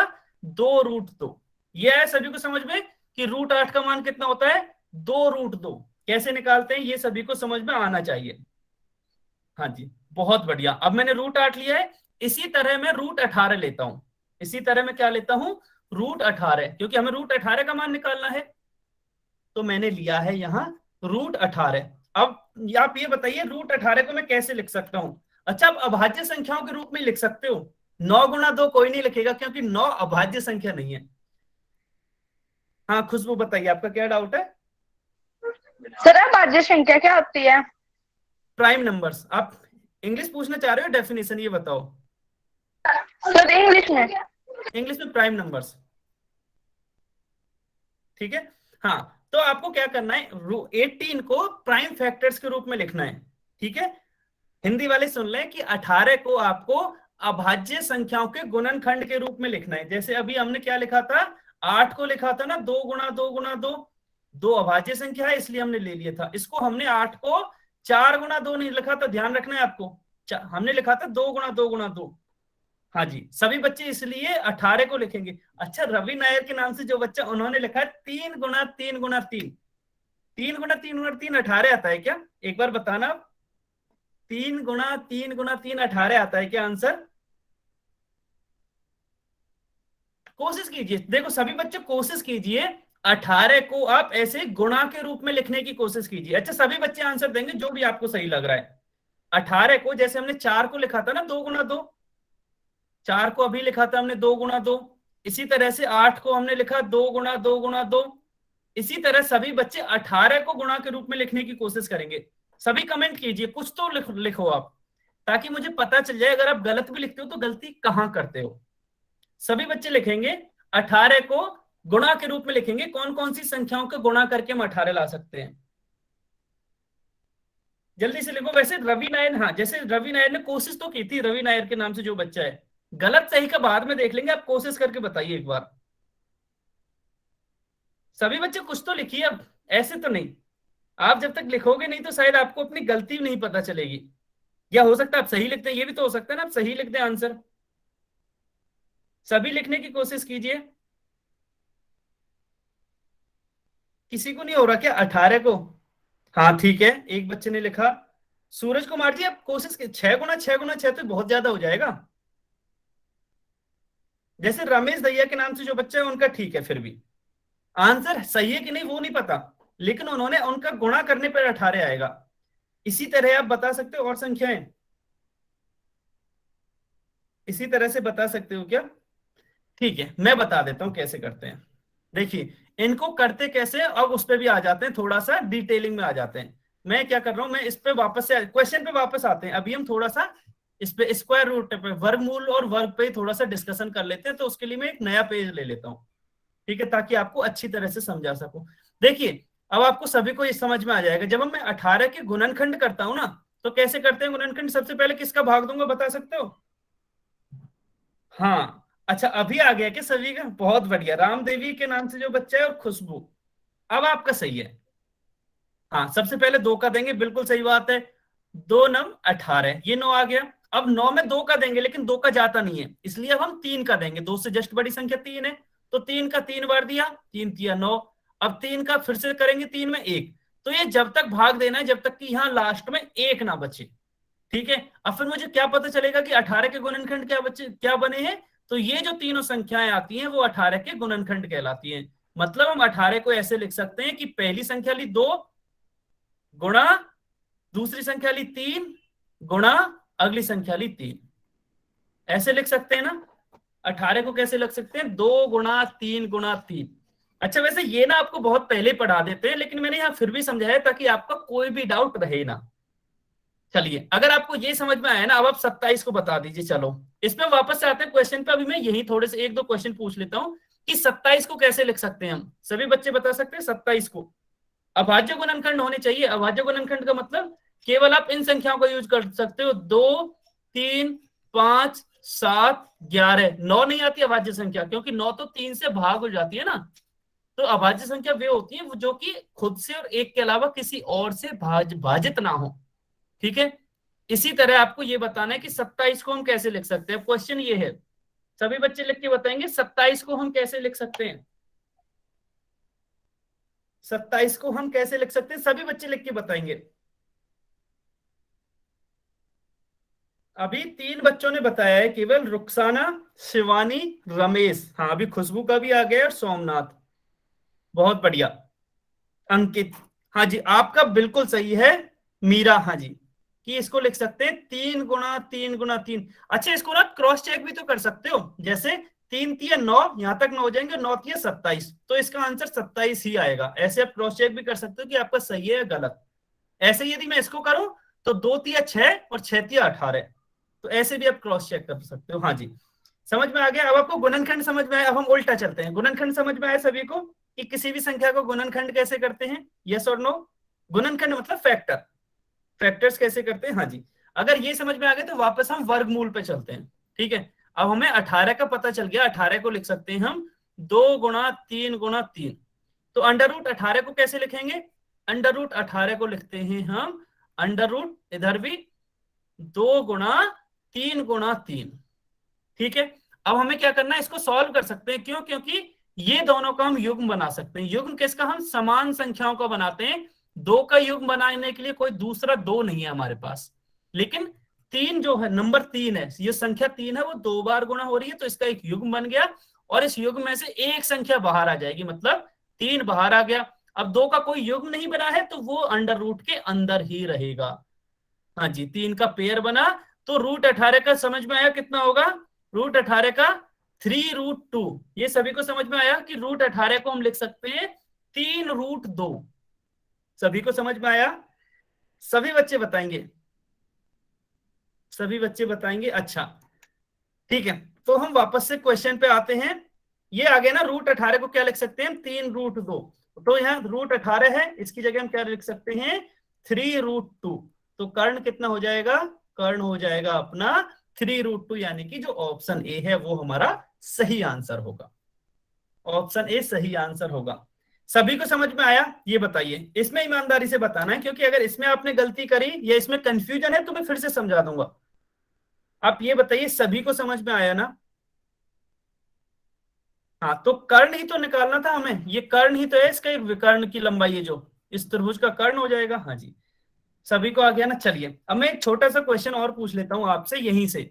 2√2। ये है सभी को समझ में कि √8 का मान कितना होता है? 2√2। कैसे निकालते हैं ये सभी को समझ में आना चाहिए। हाँ जी, बहुत बढ़िया। अब मैंने √8 लिया है, इसी तरह मैं √18 लेता हूं। इसी तरह मैं क्या लेता हूं? √18, क्योंकि हमें √18 का मान निकालना है। तो मैंने लिया है यहाँ √18। अब आप ये बताइए √18 को मैं कैसे लिख सकता हूं? अच्छा, अब अभाज्य संख्याओं के रूप में लिख सकते हो। 9 × 2 कोई नहीं लिखेगा, क्योंकि 9 अभाज्य संख्या नहीं है। हाँ खुशबू, बताइए आपका क्या डाउट है? सर अभाज्य संख्या क्या होती है? Prime numbers. आप इंग्लिश पूछना चाह रहे हो डेफिनेशन ये बताओ? सर इंग्लिश में। इंग्लिश में प्राइम नंबर्स, ठीक है। हाँ, तो आपको क्या करना है, 18 को प्राइम फैक्टर्स के रूप में लिखना है, ठीक है। हिंदी वाले सुन लें कि 18 को आपको अभाज्य संख्याओं के गुणनखंड के रूप में लिखना है। जैसे अभी हमने क्या लिखा था? 8 को लिखा था ना 2 × 2 × 2। 2 अभाज्य संख्या है इसलिए हमने ले लिया था इसको। हमने 8 को 4 × 2 नहीं लिखा था, ध्यान रखना है आपको। हमने लिखा था 2 × 2 × 2। हाँ जी, सभी बच्चे इसलिए 18 को लिखेंगे। अच्छा, रवि नायर के नाम से जो बच्चा, उन्होंने लिखा है 3 × 3 × 3। 3 × 3 × 3 18 आता है क्या? एक बार बताना। 3 × 3 × 3 18 आता है क्या आंसर? कोशिश कीजिए, देखो सभी बच्चे कोशिश कीजिए, 18 को आप ऐसे गुणा के रूप में लिखने की कोशिश कीजिए। अच्छा, सभी बच्चे आंसर देंगे जो भी आपको सही लग रहा है। 18 को जैसे हमने 4 को लिखा था ना 2 × 2, 4 को अभी लिखा था हमने 2 × 2। इसी तरह से 8 को हमने लिखा 2 × 2 × 2। इसी तरह सभी बच्चे 18 को गुणा के रूप में लिखने की कोशिश करेंगे। सभी कमेंट कीजिए, कुछ तो लिखो आप, ताकि मुझे पता चल जाए अगर आप गलत भी लिखते हो तो गलती कहां करते हो। सभी बच्चे लिखेंगे 18 को गुणा के रूप में लिखेंगे। कौन कौन सी संख्याओं को गुणा करके हम 18 ला सकते हैं? जल्दी से लिखो। वैसे रवि नायर, हाँ जैसे रवि नायर ने कोशिश तो की थी, रवि नायर के नाम से जो बच्चा है। गलत सही का बाद में देख लेंगे, आप कोशिश करके बताइए एक बार। सभी बच्चे कुछ तो लिखिए, अब ऐसे तो नहीं। आप जब तक लिखोगे नहीं तो शायद आपको अपनी गलती नहीं पता चलेगी। या हो सकता है आप सही लिखते हैं, ये भी तो हो सकता है ना आप सही लिख दें आंसर। सभी लिखने की कोशिश कीजिए। किसी को नहीं हो रहा क्या 18 को? हाँ ठीक है, एक बच्चे ने लिखा। सूरज कुमार जी आप कोशिश 6 × 6 × 6 तो बहुत ज्यादा हो जाएगा। जैसे रमेश दैया के नाम से जो बच्चा है उनका ठीक है, फिर भी आंसर सही है कि नहीं वो नहीं पता, लेकिन उन्होंने उनका गुणा करने पर 18 आएगा। इसी तरह आप बता सकते हो और संख्याएं, इसी तरह से बता सकते हो क्या? ठीक है, मैं बता देता हूं कैसे करते हैं। देखिए इनको करते कैसे, अब उस पर भी आ जाते हैं, थोड़ा सा डिटेलिंग में आ जाते हैं। मैं क्या कर रहा हूं, मैं इस पे वापस से क्वेश्चन पे वापस आते हैं। अभी हम थोड़ा सा इस पे स्क्वायर रूट पे, वर्गमूल और वर्ग पे थोड़ा सा डिस्कशन कर लेते हैं। तो उसके लिए मैं एक नया पेज ले लेता हूं, ठीक है, ताकि आपको अच्छी तरह से समझा सकूं। देखिए अब आपको सभी को ये समझ में आ जाएगा। जब मैं 18 के गुणनखंड करता हूं ना, तो कैसे करते हैं गुणनखंड? सबसे पहले किसका भाग दूंगा, बता सकते हो? हाँ, अच्छा अभी आ गया क्या सभी का? बहुत बढ़िया। रामदेवी के नाम से जो बच्चा है और खुशबू, अब आपका सही है। हाँ, सबसे पहले 2 का देंगे, बिल्कुल सही बात है। 2 × 9 18, ये 9 आ गया। अब 9 में 2 का देंगे, लेकिन 2 का जाता नहीं है, इसलिए अब हम 3 का देंगे। 2 से जस्ट बड़ी संख्या 3 है, तो 3 का 3 बार दिया, 3 तिया 9। अब 3 का फिर से करेंगे, 3 में 1। तो ये जब तक भाग देना है जब तक कि यहाँ लास्ट में 1 ना बचे, ठीक है। अब फिर मुझे क्या पता चलेगा कि 18 के गुणनखंड क्या बने हैं? तो ये जो तीनों संख्याएं आती हैं वो 18 के गुणनखंड कहलाती हैं। मतलब हम 18 को ऐसे लिख सकते हैं कि पहली संख्या ली 2 गुणा दूसरी संख्या ली 3 गुणा अगली संख्या ली 3, ऐसे लिख सकते हैं ना। 18 को कैसे लिख सकते हैं? 2 × 3 × 3। अच्छा, वैसे ये ना आपको बहुत पहले पढ़ा देते हैं, लेकिन मैंने यहाँ फिर भी समझाया ताकि आपका कोई भी डाउट रहे ना। चलिए, अगर आपको ये समझ में आया ना, अब आप 27 को बता दीजिए। चलो इस पे वापस से आते हैं क्वेश्चन पे। अभी मैं यही थोड़े से 1-2 क्वेश्चन पूछ लेता हूं कि 27 को कैसे लिख सकते हैं हम। सभी बच्चे बता सकते हैं 27 को? अभाज्य गुणनखंड होने चाहिए। अभाज्य गुणनखंड का मतलब केवल आप इन संख्याओं का यूज कर सकते हो, 2 3 5 7 11। 9 नहीं आती अभाज्य संख्या, क्योंकि 9 तो 3 से भाग हो जाती है ना। तो अभाज्य संख्या वे होती है जो कि खुद से और एक के अलावा किसी और से भाजित ना हो, ठीक है। इसी तरह आपको ये बताना है कि 27 को हम कैसे लिख सकते हैं। क्वेश्चन ये है, सभी बच्चे लिख के बताएंगे 27 को हम कैसे लिख सकते हैं। 27 को हम कैसे लिख सकते हैं, सभी बच्चे लिख के बताएंगे। अभी 3 बच्चों ने बताया है केवल, रुखसाना, शिवानी, रमेश, हाँ अभी खुशबू का भी आ गया और सोमनाथ, बहुत बढ़िया। अंकित, हाँ जी आपका बिल्कुल सही है। मीरा, हाँ जी, कि इसको लिख सकते हैं 3 गुणा 3 गुणा 3। अच्छा इसको ना क्रॉस चेक भी तो कर सकते हो, जैसे 3×3 = 9, यहां तक 9 हो जाएंगे, 9×3 = 27, तो इसका आंसर 27 ही आएगा। ऐसे आप क्रॉस चेक भी कर सकते हो कि आपका सही है या गलत। ऐसे यदि मैं इसको करूं तो 2×3 = 6 और 6×3 = 18, तो ऐसे भी आप क्रॉस चेक कर सकते हो। हाँ जी समझ में आ गया। अब आपको गुणनखंड समझ में आया, अब हम उल्टा चलते हैं। गुणनखंड समझ में आया सभी को कि किसी भी संख्या को गुणनखंड कैसे करते हैं, यस और नो। गुणनखंड मतलब फैक्टर, फैक्टर्स कैसे करते हैं। हाँ जी अगर ये समझ में आ गया तो वापस हम वर्गमूल पे चलते हैं। ठीक है, अब हमें 18 का पता चल गया, 18 को लिख सकते हैं हम 2×3×3। तो √18 को कैसे लिखेंगे, √18 को लिखते हैं हम अंडर रूट, इधर भी 2×3×3। ठीक है, अब हमें क्या करना है, इसको सॉल्व कर सकते हैं। क्यों, क्योंकि ये दोनों का हम युग्म बना सकते हैं। युग्म किसका, हम समान संख्याओं का बनाते हैं। 2 का युग्म बनाने के लिए कोई दूसरा 2 नहीं है हमारे पास, लेकिन 3 जो है, नंबर 3 है, ये संख्या 3 है, वो 2 बार गुणा हो रही है, तो इसका एक युग्म बन गया, और इस युग्म में से एक संख्या बाहर आ जाएगी, मतलब 3 बाहर आ गया। अब 2 का कोई युग्म नहीं बना है तो वो अंडर रूट के अंदर ही रहेगा। हाँ जी 3 का पेयर बना, तो √18 का समझ में आया कितना होगा, √18 का 3√2। ये सभी को समझ में आया कि √18 को हम लिख सकते हैं 3√2। सभी को समझ में आया, सभी बच्चे बताएंगे, सभी बच्चे बताएंगे। अच्छा ठीक है, तो हम वापस से क्वेश्चन पे आते हैं। ये आ गया ना, √18 को क्या लिख सकते हैं, 3√2। तो यहाँ √18 है, इसकी जगह हम क्या लिख सकते हैं, 3√2। तो कर्ण कितना हो जाएगा, कर्ण हो जाएगा अपना 3√2, यानी कि जो ऑप्शन ए है वो हमारा सही आंसर होगा। ऑप्शन ए सही आंसर होगा। सभी को समझ में आया, ये बताइए। इसमें ईमानदारी से बताना है, क्योंकि अगर इसमें आपने गलती करी या इसमें कंफ्यूजन है तो मैं फिर से समझा दूंगा। आप ये बताइए, सभी को समझ में आया ना। हाँ, तो कर्ण ही तो निकालना था हमें, ये कर्ण ही तो है, इसका विकर्ण की लंबाई है जो, इस त्रिभुज का कर्ण हो जाएगा। हाँ जी सभी को आ गया ना। चलिए अब मैं एक छोटा सा क्वेश्चन और पूछ लेता हूं आपसे यहीं से।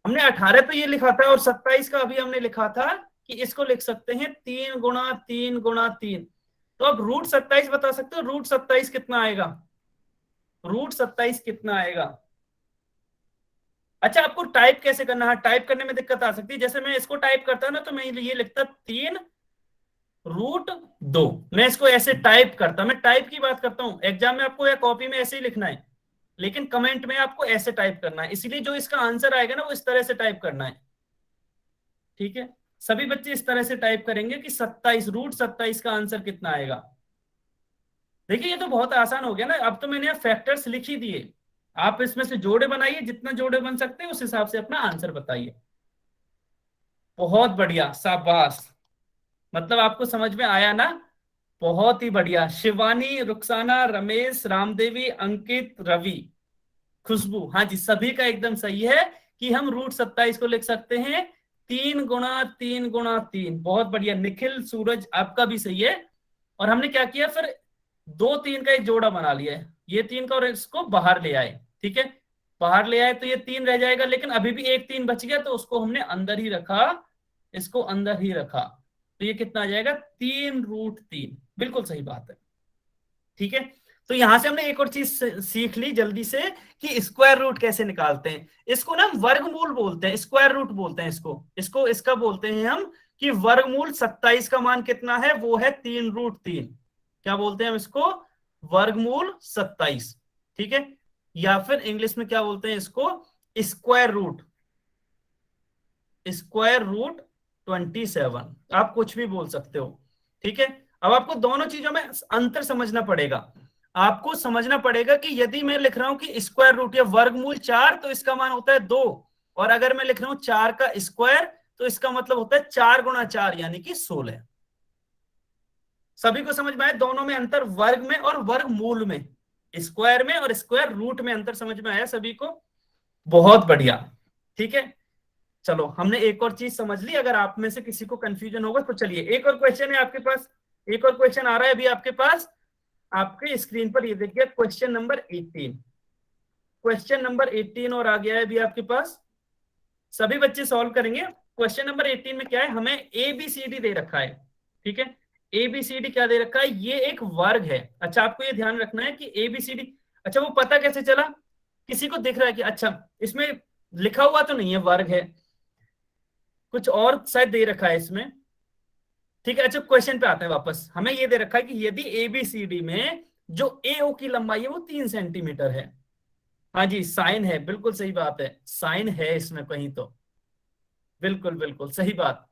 हमने 18 तो ये लिखा था, और 27 का अभी हमने लिखा था कि इसको लिख सकते हैं 3×3×3। तो अब √27 बता सकते हो, √27 कितना आएगा, √27 कितना आएगा। अच्छा आपको टाइप कैसे करना है, टाइप करने में दिक्कत आ सकती है। जैसे मैं इसको टाइप करता ना, तो मैं ये लिखता 3√2, मैं इसको ऐसे टाइप करता, मैं टाइप की बात करता हूं। एग्जाम में आपको या कॉपी में ऐसे ही लिखना है, लेकिन कमेंट में आपको ऐसे टाइप करना है, इसीलिए जो इसका आंसर आएगा ना वो इस तरह से टाइप करना है। ठीक है, सभी बच्चे इस तरह से टाइप करेंगे कि 27, √27 का आंसर कितना आएगा। देखिए ये तो बहुत आसान हो गया ना, अब तो मैंने यहाँ फैक्टर्स लिख ही दिए, आप इसमें से जोड़े बनाइए, जितना जोड़े बन सकते हैं उस हिसाब से अपना आंसर बताइए। बहुत बढ़िया, शाबाश, मतलब आपको समझ में आया ना, बहुत ही बढ़िया। शिवानी, रुखसाना, रमेश, रामदेवी, अंकित, रवि, खुशबू, हाँ जी सभी का एकदम सही है कि हम √27 को लिख सकते हैं 3×3×3। बहुत बढ़िया। निखिल, सूरज, आपका भी सही है। और हमने क्या किया फिर, 2 3 का एक जोड़ा बना लिया है, ये 3 का, और इसको बाहर ले आए। ठीक है, बाहर ले आए तो ये 3 रह जाएगा, लेकिन अभी भी एक 3 बच गया, तो उसको हमने अंदर ही रखा, इसको अंदर ही रखा, तो ये कितना आ जाएगा, 3√3। बिल्कुल सही बात है। ठीक है, तो यहां से हमने एक और चीज सीख ली जल्दी से, कि स्क्वायर रूट कैसे निकालते हैं। इसको ना वर्गमूल बोलते हैं, स्क्वायर रूट बोलते हैं इसको इसका बोलते हैं हम कि वर्गमूल 27 का मान कितना है, वो है 3√3। क्या बोलते हैं हम इसको, वर्गमूल 27। ठीक है, या फिर इंग्लिश में क्या बोलते हैं इसको, स्क्वायर रूट, स्क्वायर रूट 27, आप कुछ भी बोल सकते हो। ठीक है, अब आपको दोनों चीजों में अंतर समझना पड़ेगा। आपको समझना पड़ेगा कि यदि मैं लिख रहा हूं कि स्क्वायर रूट या वर्गमूल 4, तो इसका मान होता है 2, और अगर मैं लिख रहा हूं 4 का स्क्वायर, तो इसका मतलब होता है 4×4 यानी कि 16। सभी को समझ में आया दोनों में अंतर, वर्ग में और वर्गमूल में। स्क्वायर में और स्क्वायर रूट में अंतर समझ में आया सभी को? बहुत बढ़िया, ठीक है। चलो हमने एक और चीज समझ ली। अगर आप में से किसी को कंफ्यूजन होगा तो चलिए एक और क्वेश्चन है आपके पास, एक और क्वेश्चन आ रहा है अभी आपके पास, आपके स्क्रीन पर ये देखिए क्वेश्चन नंबर 18। क्वेश्चन नंबर 18 और आ गया है अभी आपके पास, सभी बच्चे सॉल्व करेंगे। क्वेश्चन नंबर 18 में क्या है, हमें ए बी सी डी दे रखा है, ठीक है। ए बी सी डी क्या दे रखा है, ये एक वर्ग है। अच्छा आपको ये ध्यान रखना है कि ए बी सी डी, अच्छा वो पता कैसे चला, किसी को दिख रहा है कि अच्छा इसमें लिखा हुआ तो नहीं है वर्ग है, कुछ और शायद दे रखा है इसमें, ठीक है। अच्छा क्वेश्चन पे आते हैं वापस, हमें ये दे रखा है कि यदि ए बी सी डी में जो ए ओ की लंबाई है वो 3 सेंटीमीटर है। हाँ जी साइन है, बिल्कुल सही बात है, साइन है इसमें कहीं तो, बिल्कुल बिल्कुल सही बात।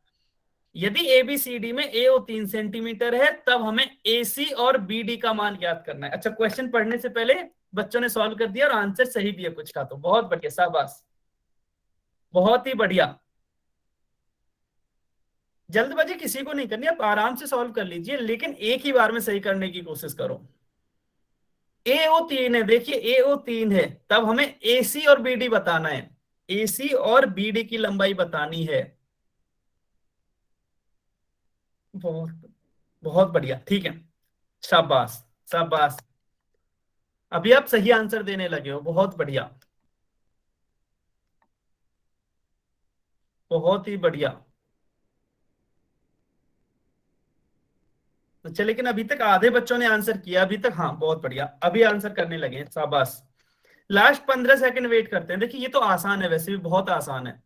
यदि ए बी सी डी में ए ओ 3 सेंटीमीटर है तब हमें ए सी और बी डी का मान ज्ञात करना है। अच्छा क्वेश्चन पढ़ने से पहले बच्चों ने सॉल्व कर दिया और आंसर सही भी है कुछ का, तो बहुत बढ़िया, शाबाश, बहुत ही बढ़िया। जल्दबाजी किसी को नहीं करनी, आप आराम से सॉल्व कर लीजिए लेकिन एक ही बार में सही करने की कोशिश करो। ए ओ 3 है, देखिए ए ओ 3 है, तब हमें ए सी और बी डी बताना है, ए सी और बी डी की लंबाई बतानी है। बहुत बहुत बढ़िया, ठीक है, शाबाश शाबाश, अभी आप सही आंसर देने लगे हो, बहुत बढ़िया, बहुत ही बढ़िया। अच्छा लेकिन अभी तक आधे बच्चों ने आंसर किया अभी तक, हाँ बहुत बढ़िया, अभी आंसर करने लगे हैं, शाबाश। लास्ट 15 सेकंड वेट करते हैं, देखिए ये तो आसान है, वैसे भी बहुत आसान है।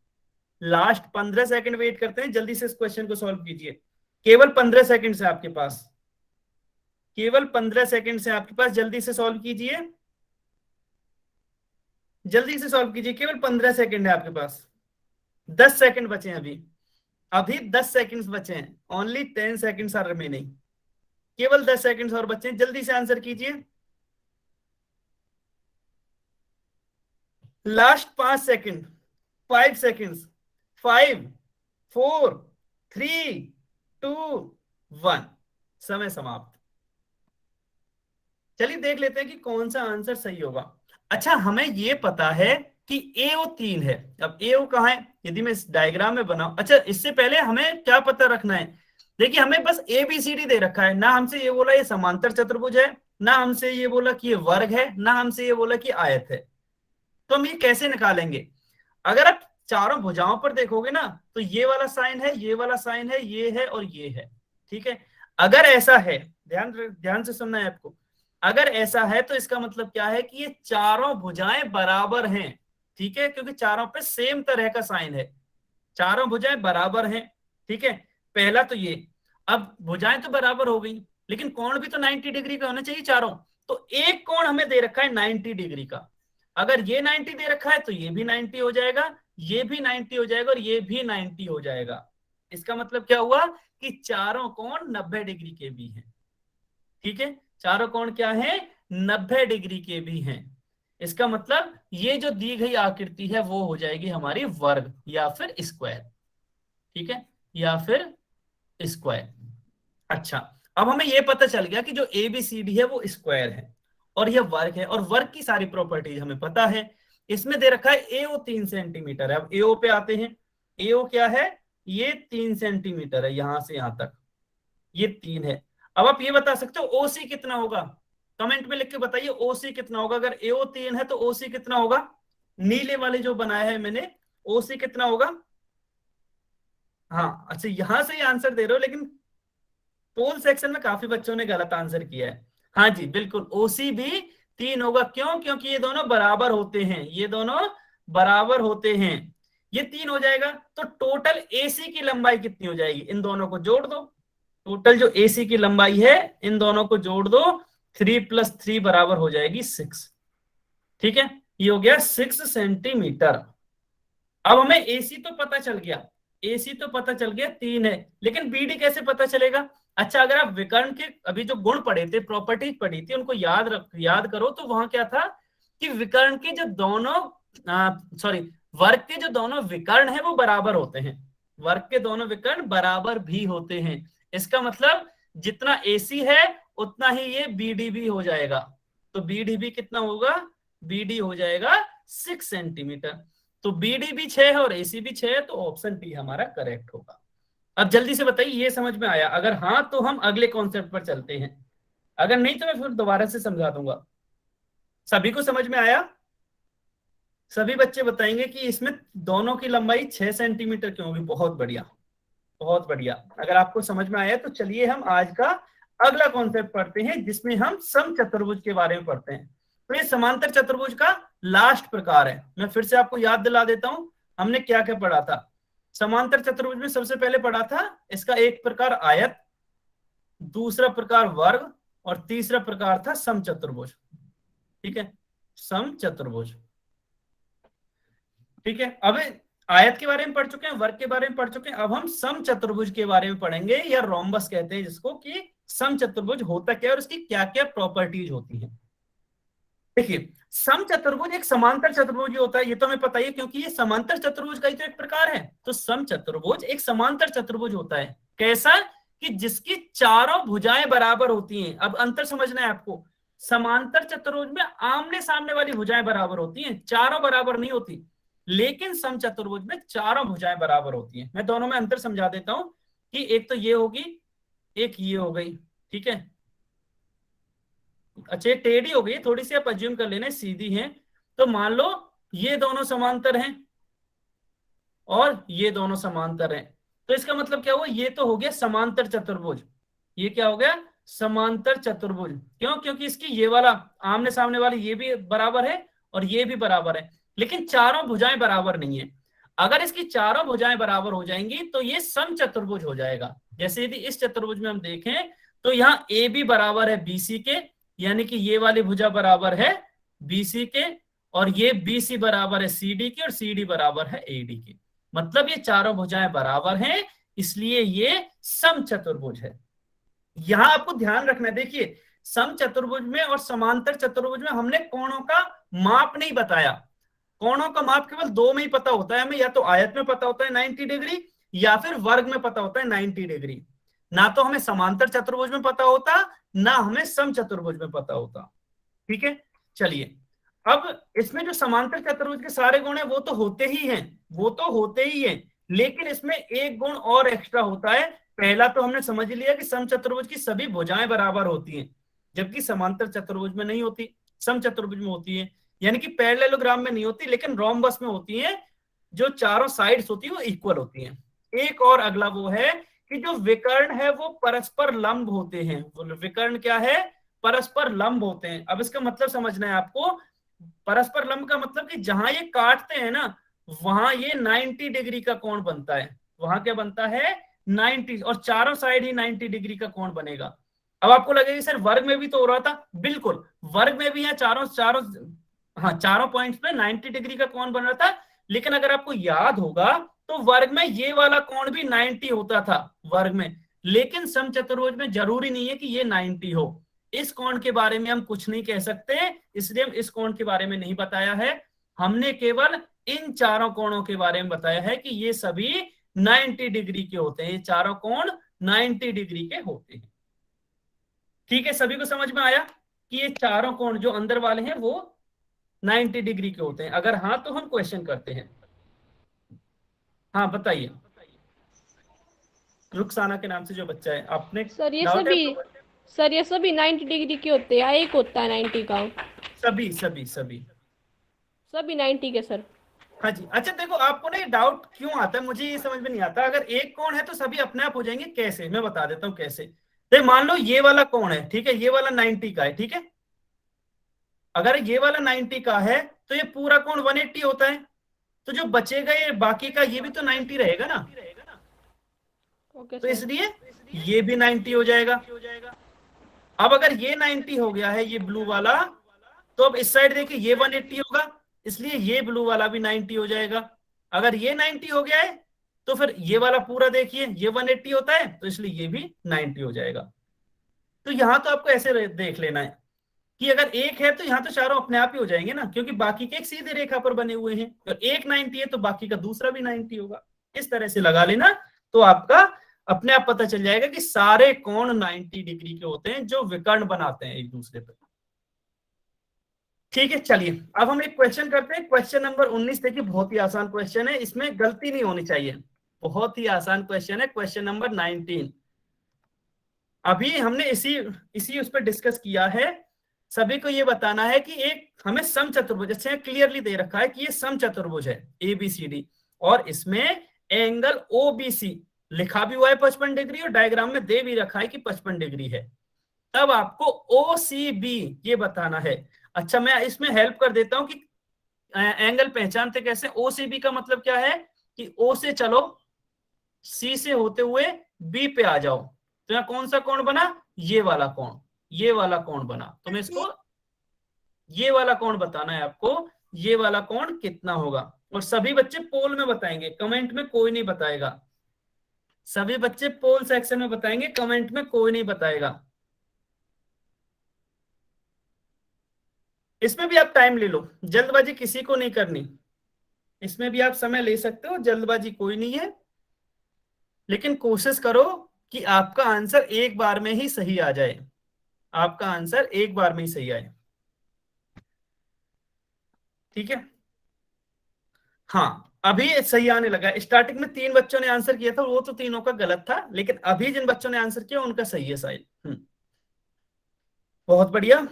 लास्ट 15 सेकंड वेट करते हैं, जल्दी से इस क्वेश्चन को सॉल्व कीजिए। केवल 15 सेकंड से आपके पास, केवल 15 सेकंड से आपके पास, जल्दी से सॉल्व कीजिए, जल्दी से सॉल्व कीजिए, केवल 15 सेकंड है आपके पास, 10 सेकंड बचे हैं अभी, अभी 10 सेकंड्स बचे हैं, ओनली 10 सेकंड्स आर रिमेनिंग, केवल 10 सेकंड्स और बचे हैं, जल्दी से आंसर कीजिए। लास्ट 5 सेकंड, 5 सेकंड्स, 5 4 3 2 1, समय समाप्त। चलिए देख लेते हैं कि कौन सा आंसर सही होगा। अच्छा हमें ये पता है कि ए ओ 3 है, अब ए ओ कहाँ है, यदि मैं इस डायग्राम में बनाऊं, अच्छा इससे पहले हमें क्या पता रखना है, देखिए हमें बस ए बी सी डी दे रखा है, ना हमसे ये बोला ये समांतर चतुर्भुज है, ना हमसे ये बोला कि ये वर्ग है, ना हमसे ये बोला कि आयत है, तो हम ये कैसे निकालेंगे। अगर आप चारों भुजाओं पर देखोगे ना तो ये वाला साइन है, ये वाला साइन है, ये है और ये है, ठीक है। अगर ऐसा है, ध्यान ध्यान से सुनना है आपको, अगर ऐसा है तो इसका मतलब क्या है कि ये चारों भुजाएं बराबर हैं, ठीक है, क्योंकि चारों पे सेम तरह का साइन है, चारों भुजाएं बराबर हैं, ठीक है। पहला तो ये, अब भुजाएं तो बराबर हो गई लेकिन कोण भी तो 90 डिग्री का होना चाहिए चारों, तो एक कोण हमें दे रखा है 90 डिग्री का, अगर ये 90 दे रखा है तो ये भी 90 हो जाएगा, ये भी 90 हो जाएगा और ये भी 90 हो जाएगा। इसका मतलब क्या हुआ कि चारों कोण 90 डिग्री के भी हैं, ठीक है, चारों कोण क्या है, 90 डिग्री के भी हैं। इसका मतलब ये जो दी गई आकृति है वो हो जाएगी हमारी वर्ग या फिर स्क्वायर, ठीक है, या फिर स्क्वायर। अच्छा अब हमें यह पता चल गया कि जो ए बी सी डी है वो स्क्वायर है और यह वर्ग है, और वर्ग की सारी प्रॉपर्टीज हमें पता है। इसमें दे रखा है एओ 3 सेंटीमीटर है, अब एओ पे आते हैं, एओ क्या है, ये 3 सेंटीमीटर है, यहां से यहां तक ये 3 है। अब आप ये बता सकते हो ओसी कितना होगा, कमेंट में लिख के बताइए ओसी कितना होगा, अगर एओ 3 है तो ओसी कितना होगा, नीले वाले जो बनाया है मैंने, ओसी कितना होगा। हाँ अच्छा यहां से ही आंसर दे रहे हो लेकिन पोल सेक्शन में काफी बच्चों ने गलत आंसर किया है। हाँ जी बिल्कुल, ओसी भी 3 होगा, क्यों, क्योंकि ये दोनों बराबर होते हैं, ये दोनों बराबर होते हैं, ये 3 हो जाएगा। तो टोटल एसी की लंबाई कितनी हो जाएगी, इन दोनों को जोड़ दो, टोटल जो एसी की लंबाई है इन दोनों को जोड़ दो, 3 + 3 बराबर हो जाएगी 6, ठीक है, ये हो गया 6 सेंटीमीटर। अब हमें एसी तो पता चल गया, एसी तो पता चल गया 3 है, लेकिन बीडी कैसे पता चलेगा। अच्छा अगर आप विकर्ण के अभी जो गुण पढ़े थे, प्रॉपर्टीज पढ़ी थी, उनको याद करो तो वहां क्या था कि विकर्ण के जो दोनों वर्ग के जो दोनों विकर्ण है वो बराबर होते हैं, वर्ग के दोनों विकर्ण बराबर भी होते हैं। इसका मतलब जितना एसी है उतना ही ये बीडी भी हो जाएगा, तो बीडी भी कितना होगा, बीडी हो जाएगा 6 सेंटीमीटर। तो बीडी भी 6 है और एसी भी 6 है, तो ऑप्शन डी हमारा करेक्ट होगा। अब जल्दी से बताइए ये समझ में आया? अगर हाँ तो हम अगले कॉन्सेप्ट पर चलते हैं, अगर नहीं तो मैं फिर दोबारा से समझा दूंगा। सभी को समझ में आया? सभी बच्चे बताएंगे कि इसमें दोनों की लंबाई 6 सेंटीमीटर क्यों होगी। बहुत बढ़िया, बहुत बढ़िया। अगर आपको समझ में आया तो चलिए हम आज का अगला कॉन्सेप्ट पढ़ते हैं, जिसमें हम समचतुर्भुज के बारे में पढ़ते हैं। तो ये समांतर चतुर्भुज का लास्ट प्रकार है। मैं फिर से आपको याद दिला देता हूं हमने क्या क्या पढ़ा था। समांतर चतुर्भुज में सबसे पहले पढ़ा था इसका एक प्रकार आयत, दूसरा प्रकार वर्ग और तीसरा प्रकार था समचतुर्भुज। ठीक है, समचतुर्भुज। ठीक है, अब आयत के बारे में पढ़ चुके हैं, वर्ग के बारे में पढ़ चुके हैं। अब हम समचतुर्भुज के बारे में पढ़ेंगे, या रोम्बस कहते हैं जिसको, कि समचतुर्भुज होता क्या है और इसकी क्या क्या प्रॉपर्टीज होती हैं। देखिए, समचतुर्भुज एक समांतर चतुर्भुज होता है, ये तो हमें पता ही है क्योंकि ये समांतर चतुर्भुज का ही तो एक प्रकार है। तो समचतुर्भुज एक समांतर चतुर्भुज होता है। कैसा? कि जिसकी चारों भुजाएं बराबर होती हैं। अब अंतर समझना है आपको, समांतर चतुर्भुज में आमने सामने वाली भुजाएं बराबर होती हैं, चारों बराबर नहीं होती। लेकिन समचतुर्भुज में चारों भुजाएं बराबर होती हैं। मैं दोनों में अंतर समझा देता हूं कि एक तो ये होगी, एक ये हो गई। ठीक है, अच्छा ये टेढ़ी हो गई, थोड़ी सी आप अज्यूम कर लेना सीधी है। तो मान लो ये दोनों समांतर हैं और ये दोनों समांतर हैं, तो इसका मतलब क्या हुआ, ये तो हो गया समांतर चतुर्भुज। ये क्या हो गया, समांतर चतुर्भुज। क्यों? क्योंकि इसकी ये वाला आमने सामने वाली ये भी बराबर है और ये भी बराबर है, लेकिन चारों भुजाएं बराबर नहीं है। अगर इसकी चारों भुजाएं बराबर हो जाएंगी तो ये समचतुर्भुज हो जाएगा। जैसे यदि इस चतुर्भुज में हम देखें तो यहाँ ए बी बराबर है बीसी के, यानी कि ये वाली भुजा बराबर है बीसी के, और ये बीसी बराबर है सीडी के, और सीडी बराबर है एडी के। मतलब ये चारों भुजाएं बराबर हैं, इसलिए ये समचतुर्भुज है। यहां आपको ध्यान रखना है, देखिए समचतुर्भुज में और समांतर चतुर्भुज में हमने कोणों का माप नहीं बताया। कोणों का माप केवल दो में ही पता होता है हमें, या तो आयत में पता होता है 90 डिग्री, या फिर वर्ग में पता होता है 90 डिग्री। ना तो हमें समांतर चतुर्भुज में पता होता, ना हमें समचतुर्भुज में पता होता। ठीक है, चलिए अब इसमें जो समांतर चतुर्भुज के सारे गुण है वो तो होते ही हैं, वो तो होते ही हैं, लेकिन इसमें एक गुण और एक्स्ट्रा होता है। पहला तो हमने समझ लिया कि समचतुर्भुज की सभी भुजाएं बराबर होती हैं, जबकि समांतर चतुर्भुज में नहीं होती, समचतुर्भुज में होती है। यानी कि पैरेललोग्राम में नहीं होती, लेकिन रोम्बस में होती है। जो चारों साइड्स होती है वो इक्वल होती हैं। एक और अगला वो है कि जो विकर्ण है वो परस्पर लंब होते हैं। विकर्ण क्या है? परस्पर लंब होते हैं। अब इसका मतलब समझना है आपको। परस्पर लंब का मतलब कि जहां ये काटते हैं ना, वहां ये 90 डिग्री का कोण बनता है। वहां क्या बनता है? 90, और चारों साइड ही 90 डिग्री का कोण बनेगा। अब आपको लगेगा सर वर्ग में भी तो हो रहा था। बिल्कुल, वर्ग में भी है चारों पॉइंट्स पे 90 डिग्री का कोण बन रहा था। लेकिन अगर आपको याद होगा तो वर्ग में ये वाला कोण भी 90 होता था वर्ग में, लेकिन समचतुर्भुज में जरूरी नहीं है कि ये 90 हो। इस कोण के बारे में हम कुछ नहीं कह सकते, इसलिए हम इस कोण के बारे में नहीं बताया है। हमने केवल इन चारों कोणों के बारे में बताया है कि ये सभी 90 डिग्री के होते हैं। ये चारों कोण 90 डिग्री के होते हैं। ठीक है, सभी को समझ में आया कि ये चारों कोण जो अंदर वाले हैं वो 90 डिग्री के होते हैं? अगर हाँ तो हम क्वेश्चन करते हैं। हाँ बताइए, रुखसाना के नाम से जो बच्चा है, आपने सर ये डाउट है सभी तो? सर ये सभी 90 डिग्री के होते हैं या एक होता है 90 का? सभी सभी सभी सभी 90 के सर। हाँ जी। अच्छा देखो, आपको ना ये डाउट क्यों आता है, मुझे ये समझ में नहीं आता। अगर एक कोण है तो सभी अपने आप हो जाएंगे, कैसे? मैं बता देता हूँ कैसे। देख, मान लो ये वाला कोण है, ठीक है, ये वाला 90 का है, ठीक है। अगर ये वाला 90 का है तो ये पूरा कोण 180 होता है, तो जो बचेगा ये बाकी का ये भी तो 90 रहेगा ना। ओके तो सर। इसलिए ये भी 90 हो जाएगा। अब अगर ये 90 हो गया है, ये ब्लू वाला, तो अब इस साइड देखिए ये 180 होगा, इसलिए ये ब्लू वाला भी 90 हो जाएगा। अगर ये 90 हो गया है तो फिर ये वाला पूरा देखिए ये 180 होता है, तो इसलिए ये भी 90 हो जाएगा। तो यहां तो आपको ऐसे देख लेना है कि अगर एक है तो यहां तो चारों अपने आप ही हो जाएंगे ना, क्योंकि बाकी के एक सीधे रेखा पर बने हुए हैं। और एक 90 है तो बाकी का दूसरा भी 90 होगा। इस तरह से लगा लेना तो आपका अपने आप पता चल जाएगा कि सारे कोण 90 डिग्री के होते हैं जो विकर्ण बनाते हैं एक दूसरे पर। ठीक है, चलिए अब हम एक क्वेश्चन करते हैं। क्वेश्चन नंबर 19 देखिए, बहुत ही आसान क्वेश्चन है, इसमें गलती नहीं होनी चाहिए। बहुत ही आसान क्वेश्चन है, क्वेश्चन नंबर 19। अभी हमने इसी उस पर डिस्कस किया है। सभी को ये बताना है कि एक हमें समचतुर्भुज, जैसे क्लियरली दे रखा है कि ये समचतुर्भुज है ABCD, और इसमें एंगल OBC लिखा भी हुआ है 55 डिग्री, और डायग्राम में दे भी रखा है कि 55 डिग्री है। तब आपको OCB ये बताना है। अच्छा, मैं इसमें हेल्प कर देता हूं कि एंगल पहचानते कैसे। OCB का मतलब क्या है कि O से चलो, C से होते हुए B पे आ जाओ, तो यहाँ कौन सा कोण बना, ये वाला कोण, ये वाला कोण बना। तो मैं इसको ये वाला कोण बताना है आपको, ये वाला कोण कितना होगा। और सभी बच्चे पोल में बताएंगे, कमेंट में कोई नहीं बताएगा। सभी बच्चे पोल सेक्शन में बताएंगे, कमेंट में कोई नहीं बताएगा। इसमें भी आप टाइम ले लो, जल्दबाजी किसी को नहीं करनी। इसमें भी आप समय ले सकते हो, जल्दबाजी कोई नहीं है, लेकिन कोशिश करो कि आपका आंसर एक बार में ही सही आ जाए। आपका आंसर एक बार में ही सही आए, ठीक है। हाँ, अभी सही आने लगा। स्टार्टिंग में 3 बच्चों ने आंसर किया था, वो तो तीनों का गलत था, लेकिन अभी जिन बच्चों ने आंसर किया उनका सही है शायद। बहुत बढ़िया।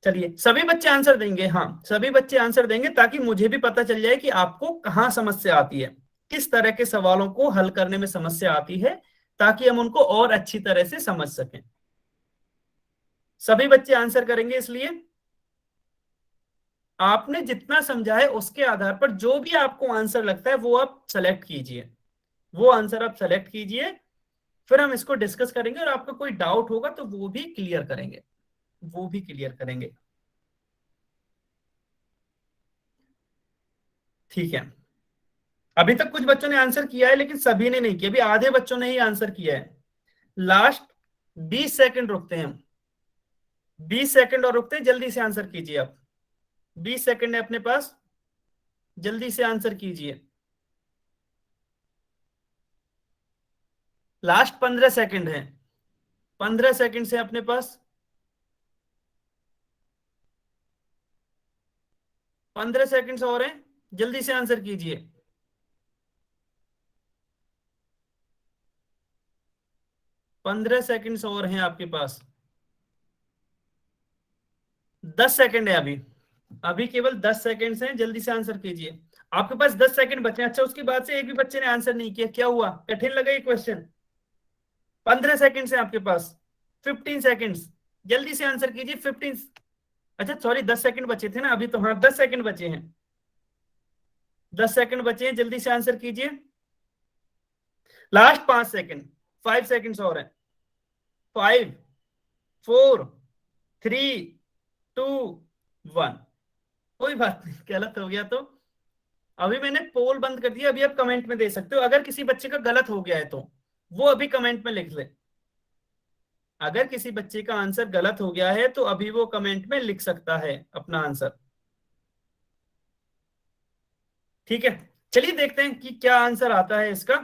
चलिए, सभी बच्चे आंसर देंगे, हाँ सभी बच्चे आंसर देंगे, ताकि मुझे भी पता चल जाए कि आपको कहाँ समस्या आती है, किस तरह के सवालों को हल करने में समस्या आती है, ताकि हम उनको और अच्छी तरह से समझ सकें। सभी बच्चे आंसर करेंगे, इसलिए आपने जितना समझा है उसके आधार पर जो भी आपको आंसर लगता है वो आप सेलेक्ट कीजिए, वो आंसर आप सेलेक्ट कीजिए। फिर हम इसको डिस्कस करेंगे, और आपका कोई डाउट होगा तो वो भी क्लियर करेंगे, वो भी क्लियर करेंगे। ठीक है, अभी तक कुछ बच्चों ने आंसर किया है, लेकिन सभी ने नहीं किया। अभी आधे बच्चों ने ही आंसर किया है। लास्ट 20 सेकंड रुकते हैं हम, 20 सेकंड और रुकते हैं। जल्दी से आंसर कीजिए आप, 20 सेकंड है अपने पास, जल्दी से आंसर कीजिए। लास्ट 15 सेकंड है, 15 सेकंड से अपने पास, 15 सेकंड और हैं, जल्दी से आंसर कीजिए। 15 सेकंड और हैं आपके पास, 10 सेकंड है अभी, अभी केवल 10 सेकंड हैं, जल्दी से आंसर कीजिए। आपके पास 10 सेकंड बचे। अच्छा, उसके बाद से एक भी बच्चे ने आंसर नहीं किया, क्या हुआ, कठिन लगा ये क्वेश्चन? 15 सेकंड है आपके पास, 15 सेकंड्स, जल्दी से आंसर कीजिए। 15, अच्छा सॉरी 10 सेकंड बचे थे ना अभी तो, हाँ 10 सेकंड बचे हैं, 10 सेकंड बचे हैं, जल्दी से आंसर कीजिए। लास्ट 5 सेकंड, 5 सेकंड्स और हैं। 5 4 3 2 1। कोई बात नहीं, गलत हो गया तो अभी मैंने पोल बंद कर दिया। अभी आप कमेंट में दे सकते हो, अगर किसी बच्चे का गलत हो गया है तो वो अभी कमेंट में लिख ले। अगर किसी बच्चे का आंसर गलत हो गया है तो अभी वो कमेंट में लिख सकता है अपना आंसर, ठीक है। चलिए देखते हैं कि क्या आंसर आता है इसका।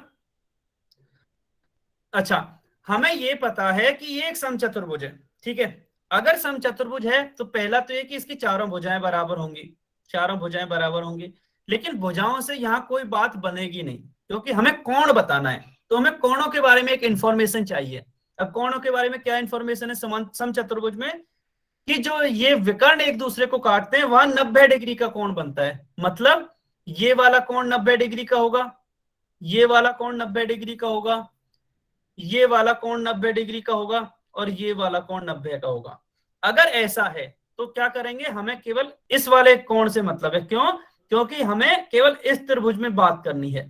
अच्छा, हमें ये पता है कि ये एक समचतुर्भुज है, ठीक है। अगर समचतुर्भुज है तो पहला तो ये कि इसकी चारों भुजाएं बराबर होंगी, चारों भुजाएं बराबर होंगी। लेकिन भुजाओं से यहाँ कोई बात बनेगी नहीं, क्योंकि हमें कोण बताना है, तो हमें कोणों के बारे में एक इंफॉर्मेशन चाहिए। अब कोणों के बारे में क्या इंफॉर्मेशन है समचतुर्भुज में, कि जो ये विकर्ण एक दूसरे को काटते हैं वहां 90 डिग्री का कोण बनता है। मतलब ये वाला कोण 90 डिग्री का होगा, ये वाला कोण 90 डिग्री का होगा, ये वाला कोण 90 डिग्री का होगा, और ये वाला कोण 90 का होगा। अगर ऐसा है तो क्या करेंगे, हमें केवल इस वाले कोण से मतलब है। क्यों? क्योंकि हमें केवल इस त्रिभुज में बात करनी है।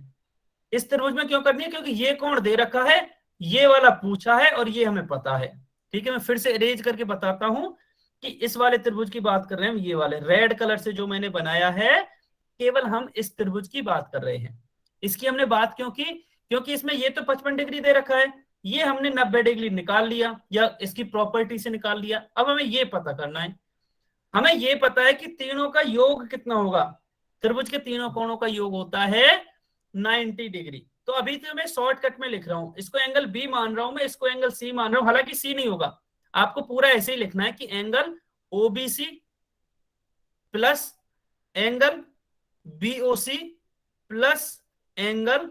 इस त्रिभुज में क्यों करनी है? क्योंकि ये कोण दे रखा है, ये वाला पूछा है, और ये हमें पता है, ठीक है। मैं फिर से अरेंज करके बताता हूं कि इस वाले त्रिभुज की बात कर रहे हैं हम, ये वाले रेड कलर से जो मैंने बनाया है, केवल हम इस त्रिभुज की बात कर रहे हैं। इसकी हमने बात क्यों की? क्योंकि इसमें ये तो 55 डिग्री दे रखा है, ये हमने 90 डिग्री निकाल लिया, या इसकी प्रॉपर्टी से निकाल लिया। अब हमें ये पता करना है, हमें ये पता है कि तीनों का योग कितना होगा। त्रिभुज के तीनों कोणों का योग होता है 90 डिग्री। तो अभी तो मैं शॉर्टकट में लिख रहा हूं, इसको एंगल बी मान रहा हूं मैं, इसको एंगल सी मान रहा हूं। हालांकि सी नहीं होगा, आपको पूरा ऐसे ही लिखना है कि angle OBC plus angle BOC plus angle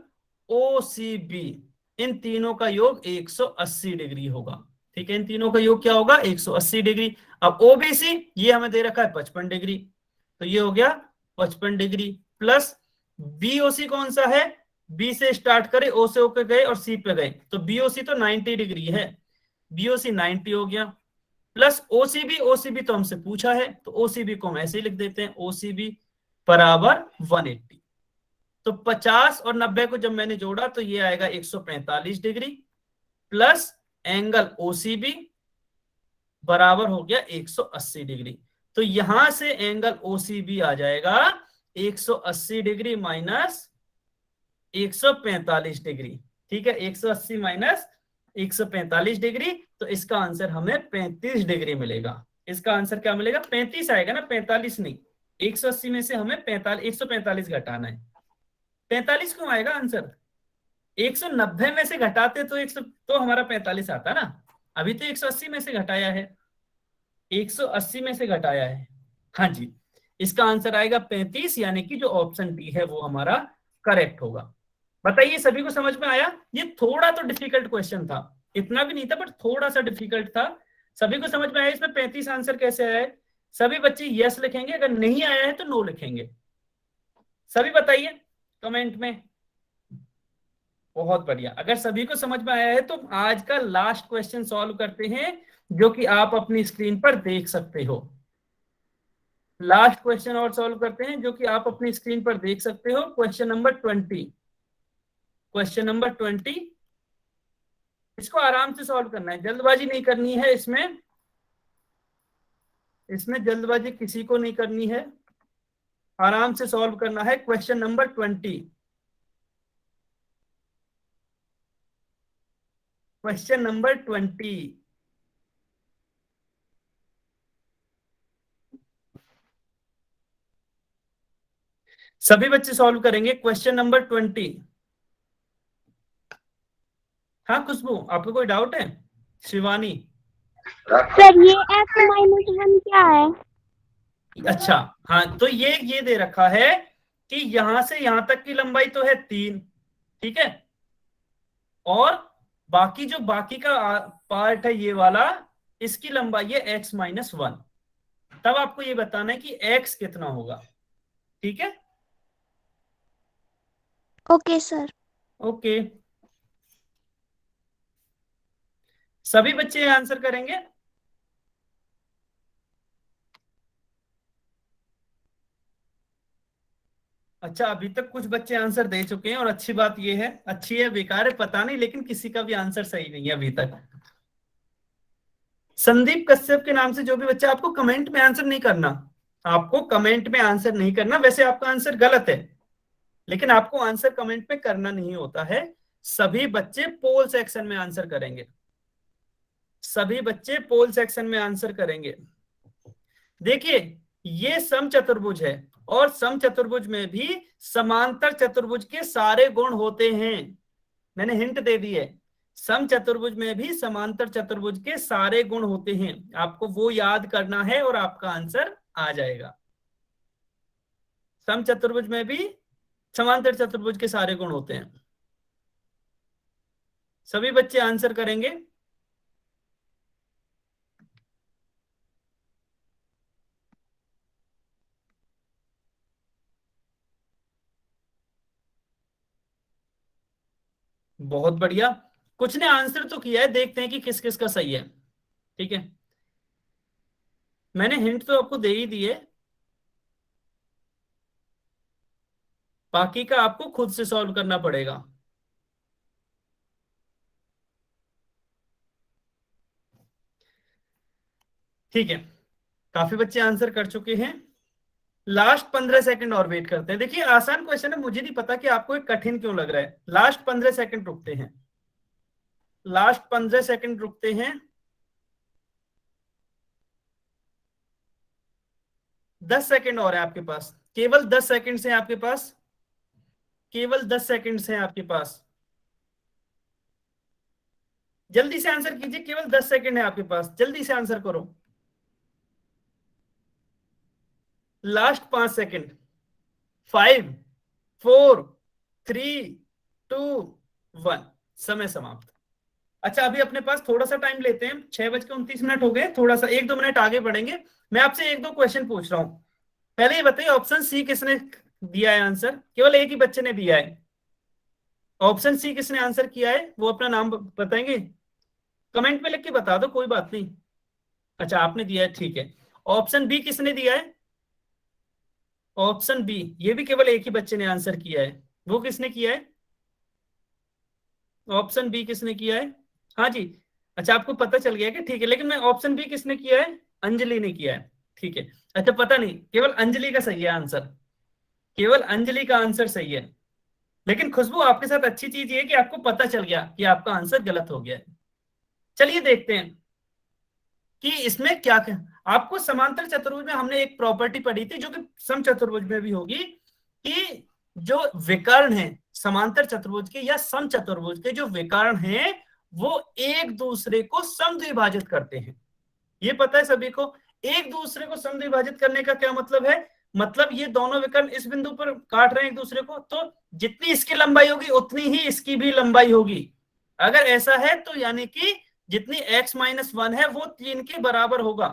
OCB, इन तीनों का योग 180 डिग्री होगा। ठीक है, इन तीनों का योग क्या होगा? 180 डिग्री। अब ओबीसी ये हमें दे रखा है 55 डिग्री, तो ये हो गया 55 डिग्री प्लस बीओसी कौन सा है? बी से स्टार्ट करे, ओ से होकर गए और सी पे गए, तो बीओसी तो 90 डिग्री है, बीओसी 90 हो गया प्लस ओसीबी, ओसीबी तो हमसे पूछा है तो ओसीबी को हम ऐसे ही लिख देते हैं, ओसीबी बराबर 180। तो 50 और 90 को जब मैंने जोड़ा तो ये आएगा 145 डिग्री प्लस एंगल ओसीबी बराबर हो गया 180 डिग्री। तो यहां से एंगल ओसीबी आ जाएगा 180 डिग्री माइनस 145 डिग्री। ठीक है, 180 माइनस 145 डिग्री, तो इसका आंसर हमें 35 डिग्री मिलेगा। इसका आंसर क्या मिलेगा? 35 आएगा ना, 45 नहीं। 180 में से हमें 145 घटाना है। 45 क्यों आएगा आंसर? 190 में से घटाते तो 100 तो हमारा 45 आता ना। अभी तो 180 में से घटाया है, 180 में से घटाया है। हाँ जी, इसका आंसर आएगा 35, यानी कि जो ऑप्शन डी है वो हमारा करेक्ट होगा। बताइए सभी को समझ में आया? ये थोड़ा तो डिफिकल्ट क्वेश्चन था, इतना भी नहीं था बट थोड़ा सा डिफिकल्ट था। सभी को समझ में आया इसमें 35 आंसर कैसे आया है? सभी बच्चे यस लिखेंगे, अगर नहीं आया है तो नो लिखेंगे। सभी बताइए कमेंट में। बहुत बढ़िया, अगर सभी को समझ में आया है तो आज का लास्ट क्वेश्चन सॉल्व करते हैं, जो कि आप अपनी स्क्रीन पर देख सकते हो। लास्ट क्वेश्चन और सॉल्व करते हैं जो कि आप अपनी स्क्रीन पर देख सकते हो। Question number 20, question number 20। इसको आराम से सॉल्व करना है, जल्दबाजी नहीं करनी है इसमें। इसमें जल्दबाजी किसी को नहीं करनी है, आराम से सॉल्व करना है। Question number 20, question number 20। सभी बच्चे सॉल्व करेंगे क्वेश्चन नंबर 20। हाँ खुशबू, आपको कोई डाउट है? शिवानी, सर ये x-1 क्या है? अच्छा हाँ, तो ये दे रखा है कि यहां से यहां तक की लंबाई तो है 3, ठीक है, और बाकी जो बाकी का पार्ट है ये वाला, इसकी लंबाई है x-1। तब आपको ये बताना है कि x कितना होगा। ठीक है, ओके सर। ओके। सभी बच्चे आंसर करेंगे? अच्छा, अभी तक कुछ बच्चे आंसर दे चुके हैं और अच्छी बात ये है, अच्छी है बेकार है पता नहीं, लेकिन किसी का भी आंसर सही नहीं है अभी तक। संदीप कश्यप के नाम से जो भी बच्चा, आपको कमेंट में आंसर नहीं करना, आपको कमेंट में आंसर नहीं करना। वैसे आपका आंसर गलत है, लेकिन आपको आंसर कमेंट में करना नहीं होता है। सभी बच्चे पोल सेक्शन में आंसर करेंगे, सभी बच्चे पोल सेक्शन में आंसर करेंगे। देखिए ये समचतुर्भुज है, और समचतुर्भुज में भी समांतर चतुर्भुज के सारे गुण होते हैं। मैंने हिंट दे दी है, समचतुर्भुज में भी समांतर चतुर्भुज के सारे गुण होते हैं। आपको वो याद करना है और आपका आंसर आ जाएगा। समचतुर्भुज में भी समांतर चतुर्भुज के सारे गुण होते हैं। सभी बच्चे आंसर करेंगे? बहुत बढ़िया, कुछ ने आंसर तो किया है, देखते हैं कि किस किस का सही है। ठीक है, मैंने हिंट तो आपको दे ही दी है, बाकी का आपको खुद से सॉल्व करना पड़ेगा। ठीक है, काफी बच्चे आंसर कर चुके हैं। लास्ट 15 सेकंड और वेट करते हैं। देखिए आसान क्वेश्चन है, मुझे नहीं पता कि आपको एक कठिन क्यों लग रहा है। लास्ट 15 सेकंड रुकते हैं, लास्ट 15 सेकंड रुकते हैं। 10 सेकंड और है आपके पास, केवल 10 सेकंड से आपके पास, केवल 10 सेकंड से आपके पास। जल्दी से आंसर कीजिए, केवल 10 सेकंड है आपके पास, जल्दी से आंसर करो। Last 5 second. 5 4 3 2 1, समय समाप्त। अच्छा, अभी अपने पास थोड़ा सा टाइम लेते हैं, 6:29 हो गए, थोड़ा सा 1-2 मिनट आगे बढ़ेंगे। मैं आपसे 1-2 क्वेश्चन पूछ रहा हूं। पहले ये बताइए, ऑप्शन सी किसने दिया है आंसर? केवल एक ही बच्चे ने दिया है। ऑप्शन सी किसने आंसर किया है, वो अपना नाम बताएंगे? कमेंट में लिख के बता दो, कोई बात नहीं। अच्छा, आपने दिया है, ठीक है। ऑप्शन बी किसने दिया है? ऑप्शन बी, ये भी केवल एक ही बच्चे ने आंसर किया है। वो किसने किया है? ऑप्शन बी किसने किया है? हाँ जी। अच्छा, आपको पता चल गया कि ठीक है, लेकिन मैं ऑप्शन बी किसने किया है? अंजलि ने किया है, ठीक है। अच्छा, पता नहीं, केवल अंजलि का सही है आंसर, केवल अंजलि का आंसर सही है। लेकिन खुशबू, आपके साथ अच्छी चीज ये है कि आपको पता चल गया कि आपका आंसर गलत हो गया है। चलिए देखते हैं कि इसमें क्या क्या। आपको समांतर चतुर्भुज में हमने एक प्रॉपर्टी पढ़ी थी, जो कि सम चतुर्भुज में भी होगी, कि जो विकर्ण है समांतर चतुर्भुज के या सम चतुर्भुज के, जो विकर्ण हैं वो एक दूसरे को समद्विभाजित करते हैं। ये पता है सभी को। एक दूसरे को समद्विभाजित करने का क्या मतलब है? मतलब ये दोनों विकर्ण इस बिंदु पर काट रहे हैं एक दूसरे को, तो जितनी इसकी लंबाई होगी उतनी ही इसकी भी लंबाई होगी। अगर ऐसा है तो यानी कि जितनी x-1 है वो 3 के बराबर होगा।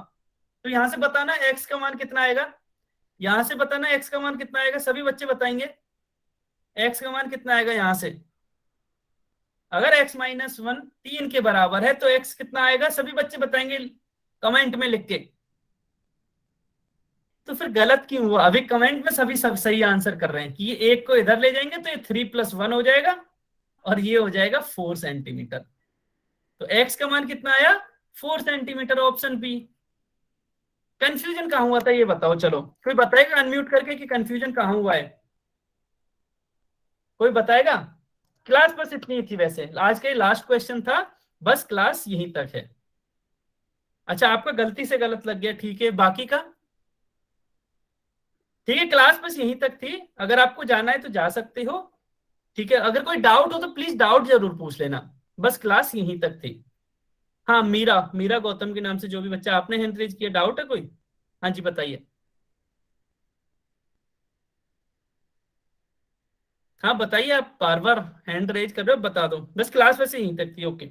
तो यहां से बताना x का मान कितना आएगा, यहां से बताना x का मान कितना आएगा, सभी बच्चे बताएंगे x का मान कितना आएगा यहां से। अगर x-1 3 के बराबर है तो x कितना आएगा, सभी बच्चे बताएंगे कमेंट में लिख के। तो फिर गलत क्यों हुआ? अभी कमेंट में सभी सब सही आंसर कर रहे हैं कि ये एक को इधर ले जाएंगे तो ये 3+1 हो जाएगा और ये हो जाएगा 4 सेंटीमीटर। तो x का मान कितना आया? 4 सेंटीमीटर, ऑप्शन बी। कंफ्यूजन कहां हुआ था ये बताओ, चलो कोई बताएगा अनम्यूट करके कि कंफ्यूजन कहां हुआ है? कोई बताएगा? क्लास बस इतनी थी, वैसे आज का लास्ट क्वेश्चन था, बस क्लास यहीं तक है। अच्छा, आपका गलती से गलत लग गया, ठीक है, बाकी का ठीक है। क्लास बस यहीं तक थी, अगर आपको जाना है तो जा सकते हो, ठीक है। अगर कोई डाउट हो तो प्लीज डाउट जरूर पूछ लेना, बस क्लास यहीं तक थी। हाँ, मीरा, मीरा गौतम के नाम से जो भी बच्चा, आपने हैंड रेज किया, डाउट है कोई? हाँ जी, बताइए। हाँ बताइए, आप बार बार हैंड रेज कर रहे हो, बता दो, बस क्लास वैसे यहीं तक थी, ओके।